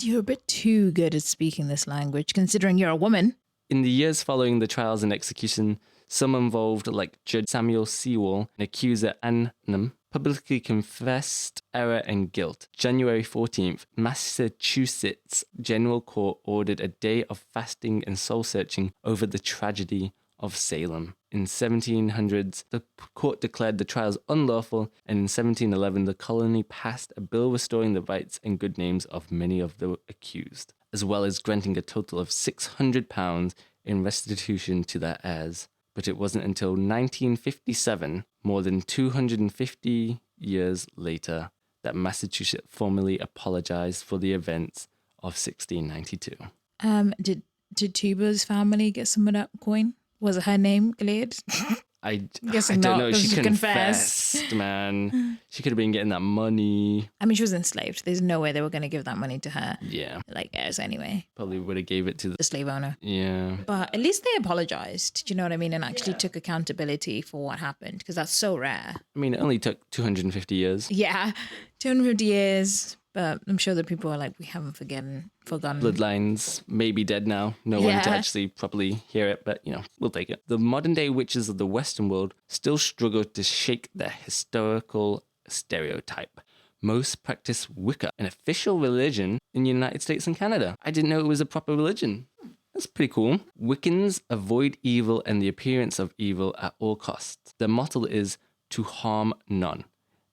You're a bit too good at speaking this language, considering you're a woman. In the years following the trials and execution, some involved, like Judge Samuel Sewall and accuser Ann Putnam, publicly confessed error and guilt. January 14th, Massachusetts General Court ordered a day of fasting and soul-searching over the tragedy of Salem. In 1700s, the court declared the trials unlawful, and in 1711, the colony passed a bill restoring the rights and good names of many of the accused, as well as granting a total of £600 in restitution to their heirs. But it wasn't until 1957, more than 250 years later, that Massachusetts formally apologized for the events of 1692. Did Tuba's family get some of that coin? Was her name cleared? I don't know. She confessed, man. She could have been getting that money. I mean, she was enslaved. There's no way they were going to give that money to her. Yeah. Heirs anyway. Probably would have gave it to the slave owner. Yeah. But at least they apologized. Do you know what I mean? And actually took accountability for what happened, because that's so rare. I mean, it only took 250 years. Yeah. 250 years. But I'm sure that people are like, we haven't forgotten. Bloodlines may be dead now. No one to actually properly hear it, but, we'll take it. The modern-day witches of the Western world still struggle to shake their historical stereotype. Most practice Wicca, an official religion in the United States and Canada. I didn't know it was a proper religion. That's pretty cool. Wiccans avoid evil and the appearance of evil at all costs. Their motto is to harm none,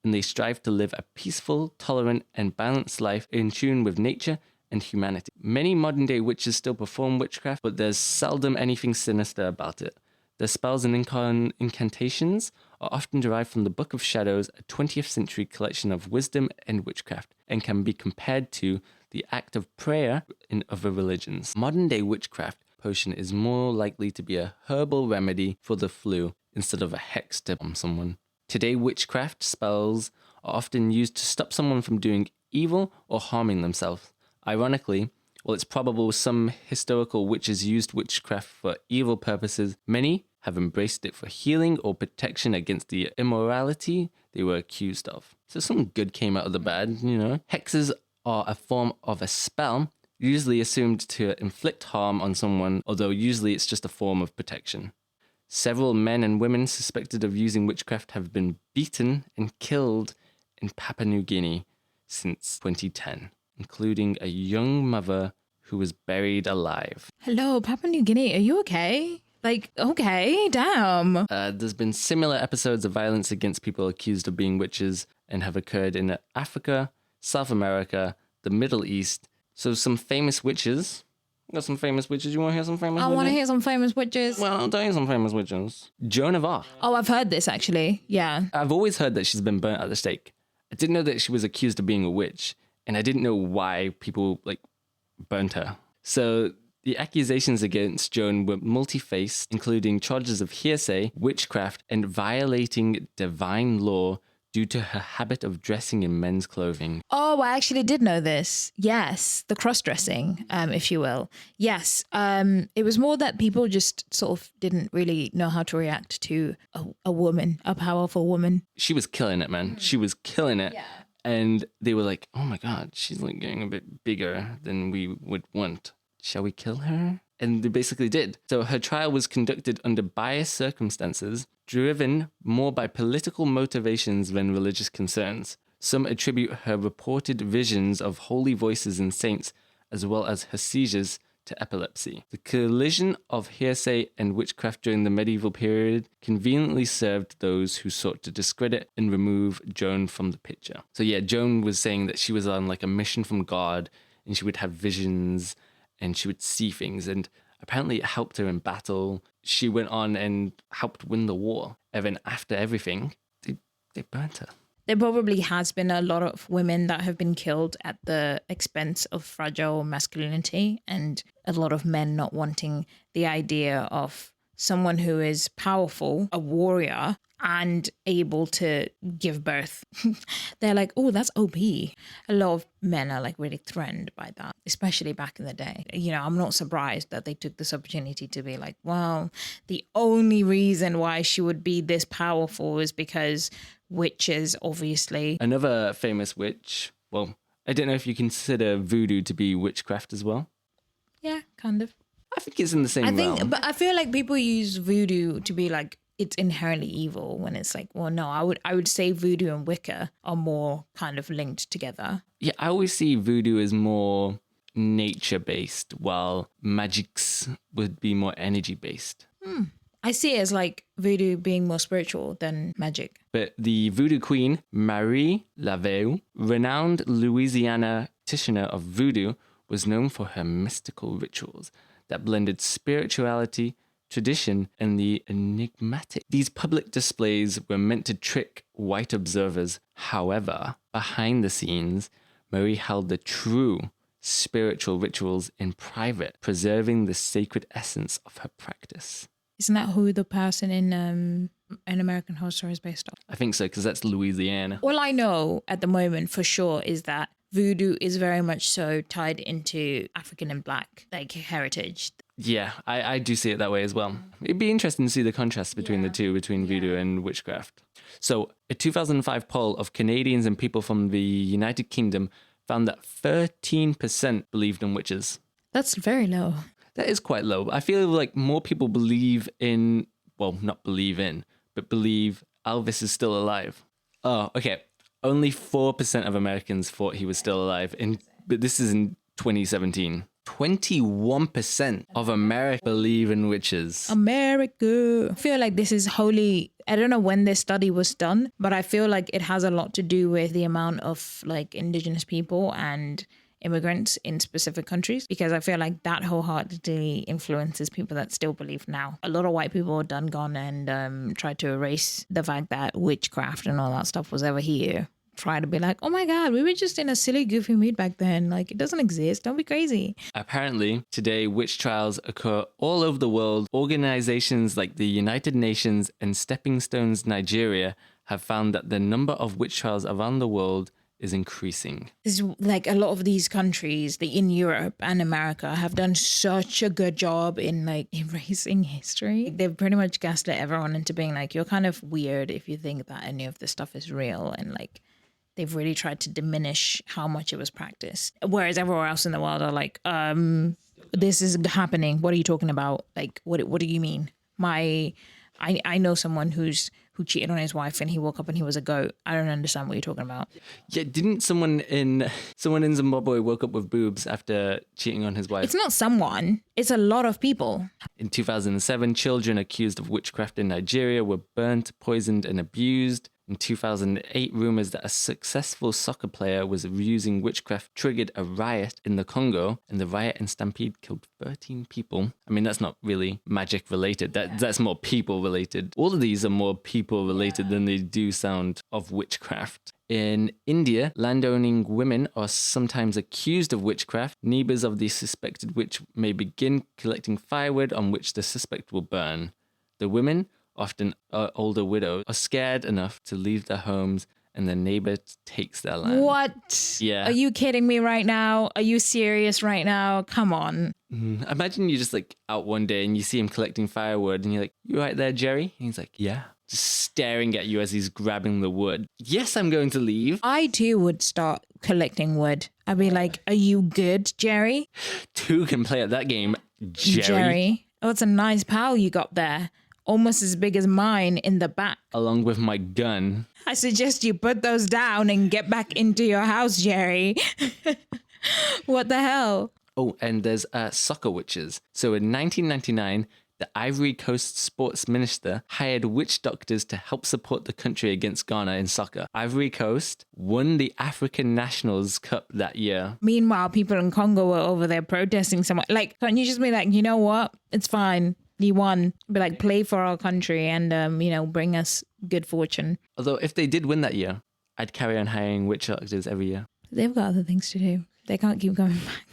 and they strive to live a peaceful, tolerant, and balanced life in tune with nature and humanity. Many modern-day witches still perform witchcraft, but there's seldom anything sinister about it. Their spells and incantations are often derived from the Book of Shadows, a 20th century collection of wisdom and witchcraft, and can be compared to the act of prayer in other religions. Modern day witchcraft potion is more likely to be a herbal remedy for the flu instead of a hex to bomb someone. Today, witchcraft spells are often used to stop someone from doing evil or harming themselves. Ironically, while it's probable some historical witches used witchcraft for evil purposes, many have embraced it for healing or protection against the immorality they were accused of. So some good came out of the bad, you know. Hexes are a form of a spell, usually assumed to inflict harm on someone, although usually it's just a form of protection. Several men and women suspected of using witchcraft have been beaten and killed in Papua New Guinea since 2010, including a young mother who was buried alive. Hello, Papua New Guinea. Are you okay? Like, okay, damn. There's been similar episodes of violence against people accused of being witches and have occurred in Africa, South America, the Middle East. So some famous witches. Got some famous witches. You want to hear some famous witches? I want to hear some famous witches. Well, I'll tell you some famous witches. Joan of Arc. Oh, I've heard this actually. Yeah. I've always heard that she's been burnt at the stake. I didn't know that she was accused of being a witch, and I didn't know why people burnt her. So the accusations against Joan were multi-faced, including charges of hearsay, witchcraft, and violating divine law due to her habit of dressing in men's clothing. Oh, I actually did know this. Yes, the cross-dressing, if you will. Yes, it was more that people just sort of didn't really know how to react to a woman, a powerful woman. She was killing it, man. She was killing it. Yeah. And they were like, oh my God, she's getting a bit bigger than we would want. Shall we kill her? And they basically did. So her trial was conducted under biased circumstances, driven more by political motivations than religious concerns. Some attribute her reported visions of holy voices and saints, as well as her seizures, to epilepsy. The collision of hearsay and witchcraft during the medieval period conveniently served those who sought to discredit and remove Joan from the picture. So yeah, Joan was saying that she was on a mission from God, and she would have visions and she would see things, and apparently it helped her in battle. She went on and helped win the war. And then after everything, they burnt her. There probably has been a lot of women that have been killed at the expense of fragile masculinity, and a lot of men not wanting the idea of someone who is powerful, a warrior, and able to give birth. They're like, oh, that's OP. A lot of men are really threatened by that, especially back in the day. You know, I'm not surprised that they took this opportunity to be like, well, the only reason why she would be this powerful is because witches, obviously. Another famous witch, well, I don't know if you consider voodoo to be witchcraft as well. Yeah, kind of. I think it's in the same realm. But I feel like people use voodoo to be it's inherently evil, when it's well, no, I would say voodoo and Wicca are more kind of linked together. Yeah, I always see voodoo as more nature-based, while magics would be more energy-based. I see it as voodoo being more spiritual than magic. But the voodoo queen, Marie Laveau, renowned Louisiana practitioner of voodoo, was known for her mystical rituals that blended spirituality, tradition, and the enigmatic. These public displays were meant to trick white observers. However, behind the scenes, Marie held the true spiritual rituals in private, preserving the sacred essence of her practice. Isn't that who the person in American Horror Story is based on? I think so, because that's Louisiana. All I know at the moment for sure is that voodoo is very much so tied into African and Black heritage. Yeah, I do see it that way as well. It'd be interesting to see the contrast between the two, between voodoo and witchcraft. So, a 2005 poll of Canadians and people from the United Kingdom found that 13% believed in witches. That's very low. That is quite low. I feel like more people believe in, well, not believe in, but believe Elvis is still alive. Oh, okay. Only 4% of Americans thought he was still alive, but this is in 2017. 21% of America believe in witches. America. I feel like this is wholly, I don't know when this study was done, but I feel like it has a lot to do with the amount of indigenous people and immigrants in specific countries, because I feel like that wholeheartedly influences people that still believe now. A lot of white people are done gone and tried to erase the fact that witchcraft and all that stuff was ever here. Try to be like, oh my God, we were just in a silly, goofy mood back then. Like, it doesn't exist. Don't be crazy. Apparently, today, witch trials occur all over the world. Organizations like the United Nations and Stepping Stones Nigeria have found that the number of witch trials around the world is increasing. This is like a lot of these countries in Europe and America have done such a good job in like erasing history. They've pretty much gaslit everyone into being like, you're kind of weird if you think that any of this stuff is real, and like they've really tried to diminish how much it was practiced. Whereas everywhere else in the world are like, this is happening. What are you talking about? Like, what do you mean? I know someone who cheated on his wife and he woke up and he was a goat. I don't understand what you're talking about. Yeah, didn't someone in Zimbabwe woke up with boobs after cheating on his wife? It's not someone. It's a lot of people. In 2007, children accused of witchcraft in Nigeria were burnt, poisoned, and abused. In 2008, rumors that a successful soccer player was using witchcraft triggered a riot in the Congo, and the riot and stampede killed 13 people. I mean, that's not really magic related. That's more people related. All of these are more people related than they do sound of witchcraft. In India, landowning women are sometimes accused of witchcraft. Neighbors of the suspected witch may begin collecting firewood on which the suspect will burn. The women, often older widows, are scared enough to leave their homes, and the neighbor takes their land. What? Yeah. Are you kidding me right now? Are you serious right now? Come on. Imagine you just like out one day and you see him collecting firewood and you're like, you right there, Jerry? And he's like, yeah. Just staring at you as he's grabbing the wood. Yes, I'm going to leave. I too would start collecting wood. I'd be like, are you good, Jerry? Two can play at that game, Jerry. Oh, it's a nice pal you got there. Almost as big as mine in the back. Along with my gun. I suggest you put those down and get back into your house, Jerry. What the hell? Oh, and there's soccer witches. So in 1999, the Ivory Coast sports minister hired witch doctors to help support the country against Ghana in soccer. Ivory Coast won the African Nationals Cup that year. Meanwhile, people in Congo were over there protesting somewhere. Like, can't you just be like, you know what? It's fine. You won. Be like, play for our country and, bring us good fortune. Although if they did win that year, I'd carry on hiring witch doctors every year. They've got other things to do. They can't keep coming back.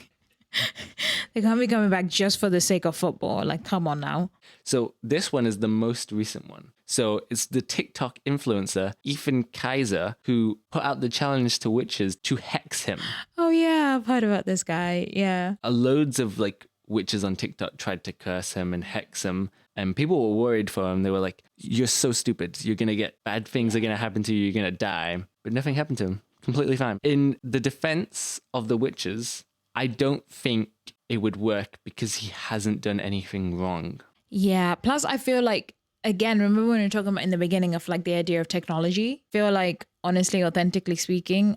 They can't be coming back just for the sake of football. Like, come on now. So this one is the most recent one. So it's the TikTok influencer, Ethan Kaiser, who put out the challenge to witches to hex him. Oh, yeah. I've heard about this guy. Yeah. Loads of witches on TikTok tried to curse him and hex him. And people were worried for him. They were like, you're so stupid. You're going to get bad things are going to happen to you. You're going to die. But nothing happened to him. Completely fine. In the defense of the witches, I don't think it would work because he hasn't done anything wrong. Yeah. Plus, I feel like, again, remember when we were talking about in the beginning of like the idea of technology? I feel like, honestly, authentically speaking,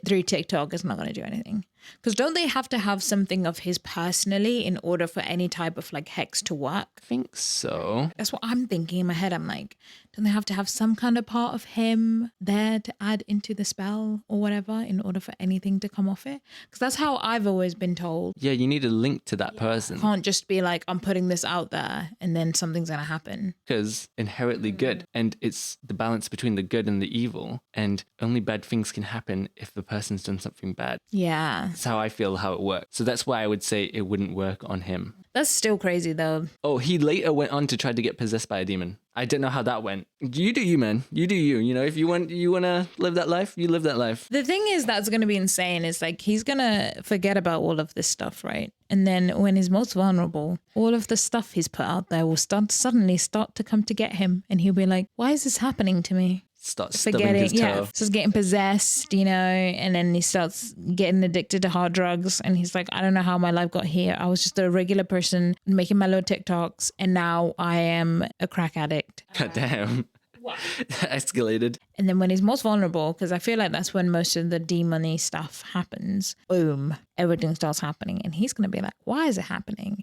through TikTok, it's not going to do anything. Because don't they have to have something of his personally in order for any type of like hex to work? I think so. That's what I'm thinking in my head. I'm like, don't they have to have some kind of part of him there to add into the spell or whatever in order for anything to come off it? Because that's how I've always been told. Yeah, you need a link to that person. Can't just be like, I'm putting this out there and then something's going to happen. Because inherently good. And it's the balance between the good and the evil. And only bad things can happen if the person's done something bad. Yeah. That's how I feel how it works. So that's why I would say it wouldn't work on him. That's still crazy though. Oh, he later went on to try to get possessed by a demon. I don't know how that went. You do you, man. You do you. You know, if you want to live that life, you live that life. The thing is that's going to be insane is like he's going to forget about all of this stuff, right? And then when he's most vulnerable, all of the stuff he's put out there will suddenly start to come to get him. And he'll be like, why is this happening to me? Starts stubbing his toe. Starts getting possessed, and then he starts getting addicted to hard drugs. And he's like, I don't know how my life got here. I was just a regular person making my little TikToks, and now I am a crack addict. God damn. Wow. That escalated. And then when he's most vulnerable, because I feel like that's when most of the demon-y stuff happens, boom, everything starts happening. And he's going to be like, why is it happening?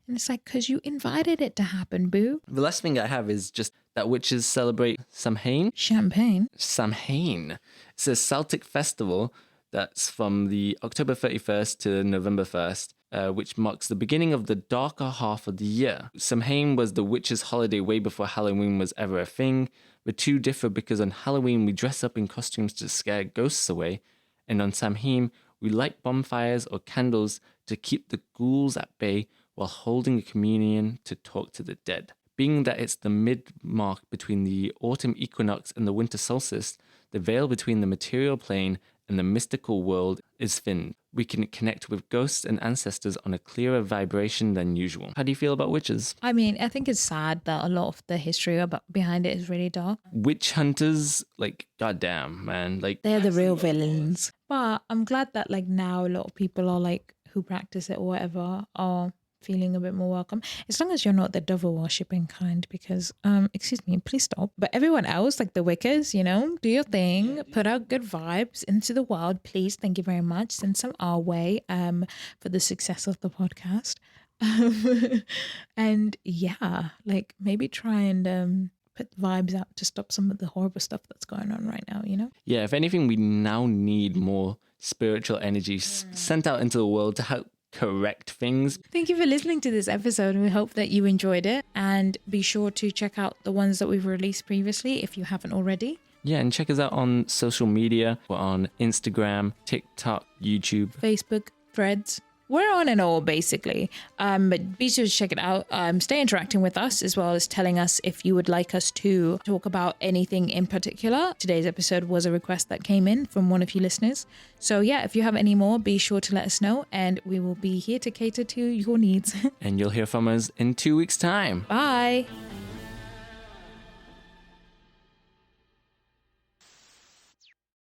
And it's like, because you invited it to happen, boo. The last thing I have is just that witches celebrate Samhain. Champagne. Samhain. It's a Celtic festival That's from the October 31st to November 1st, which marks the beginning of the darker half of the year. Samhain was the witches' holiday way before Halloween was ever a thing. The two differ because on Halloween we dress up in costumes to scare ghosts away, and on Samhain we light bonfires or candles to keep the ghouls at bay while holding a communion to talk to the dead. Being that it's the mid-mark between the autumn equinox and the winter solstice, the veil between the material plane and the mystical world is thin. We can connect with ghosts and ancestors on a clearer vibration than usual. How do you feel about witches? I mean, I think it's sad that a lot of the history behind it is really dark. Witch hunters, like, goddamn, man. Like, They're the real villains. But I'm glad that like now a lot of people are like who practice it or whatever are feeling a bit more welcome, as long as you're not the devil worshipping kind, because excuse me, please stop. But everyone else, like the Wiccas, you know, do your thing, put out good vibes into the world, please. Thank you very much. Send some our way for the success of the podcast. And yeah, like maybe try and put the vibes out to stop some of the horrible stuff that's going on right now, you know? Yeah, if anything, we now need more spiritual energy sent out into the world to help correct things. Thank you for listening to this episode. We hope that you enjoyed it, and be sure to check out the ones that we've released previously if you haven't already. Yeah, and check us out on social media. We're on Instagram, TikTok, YouTube, Facebook, Threads. We're on and all, basically. But be sure to check it out. Stay interacting with us, as well as telling us if you would like us to talk about anything in particular. Today's episode was a request that came in from one of you listeners. So yeah, if you have any more, be sure to let us know, and we will be here to cater to your needs. and you'll hear from us in 2 weeks' time. Bye.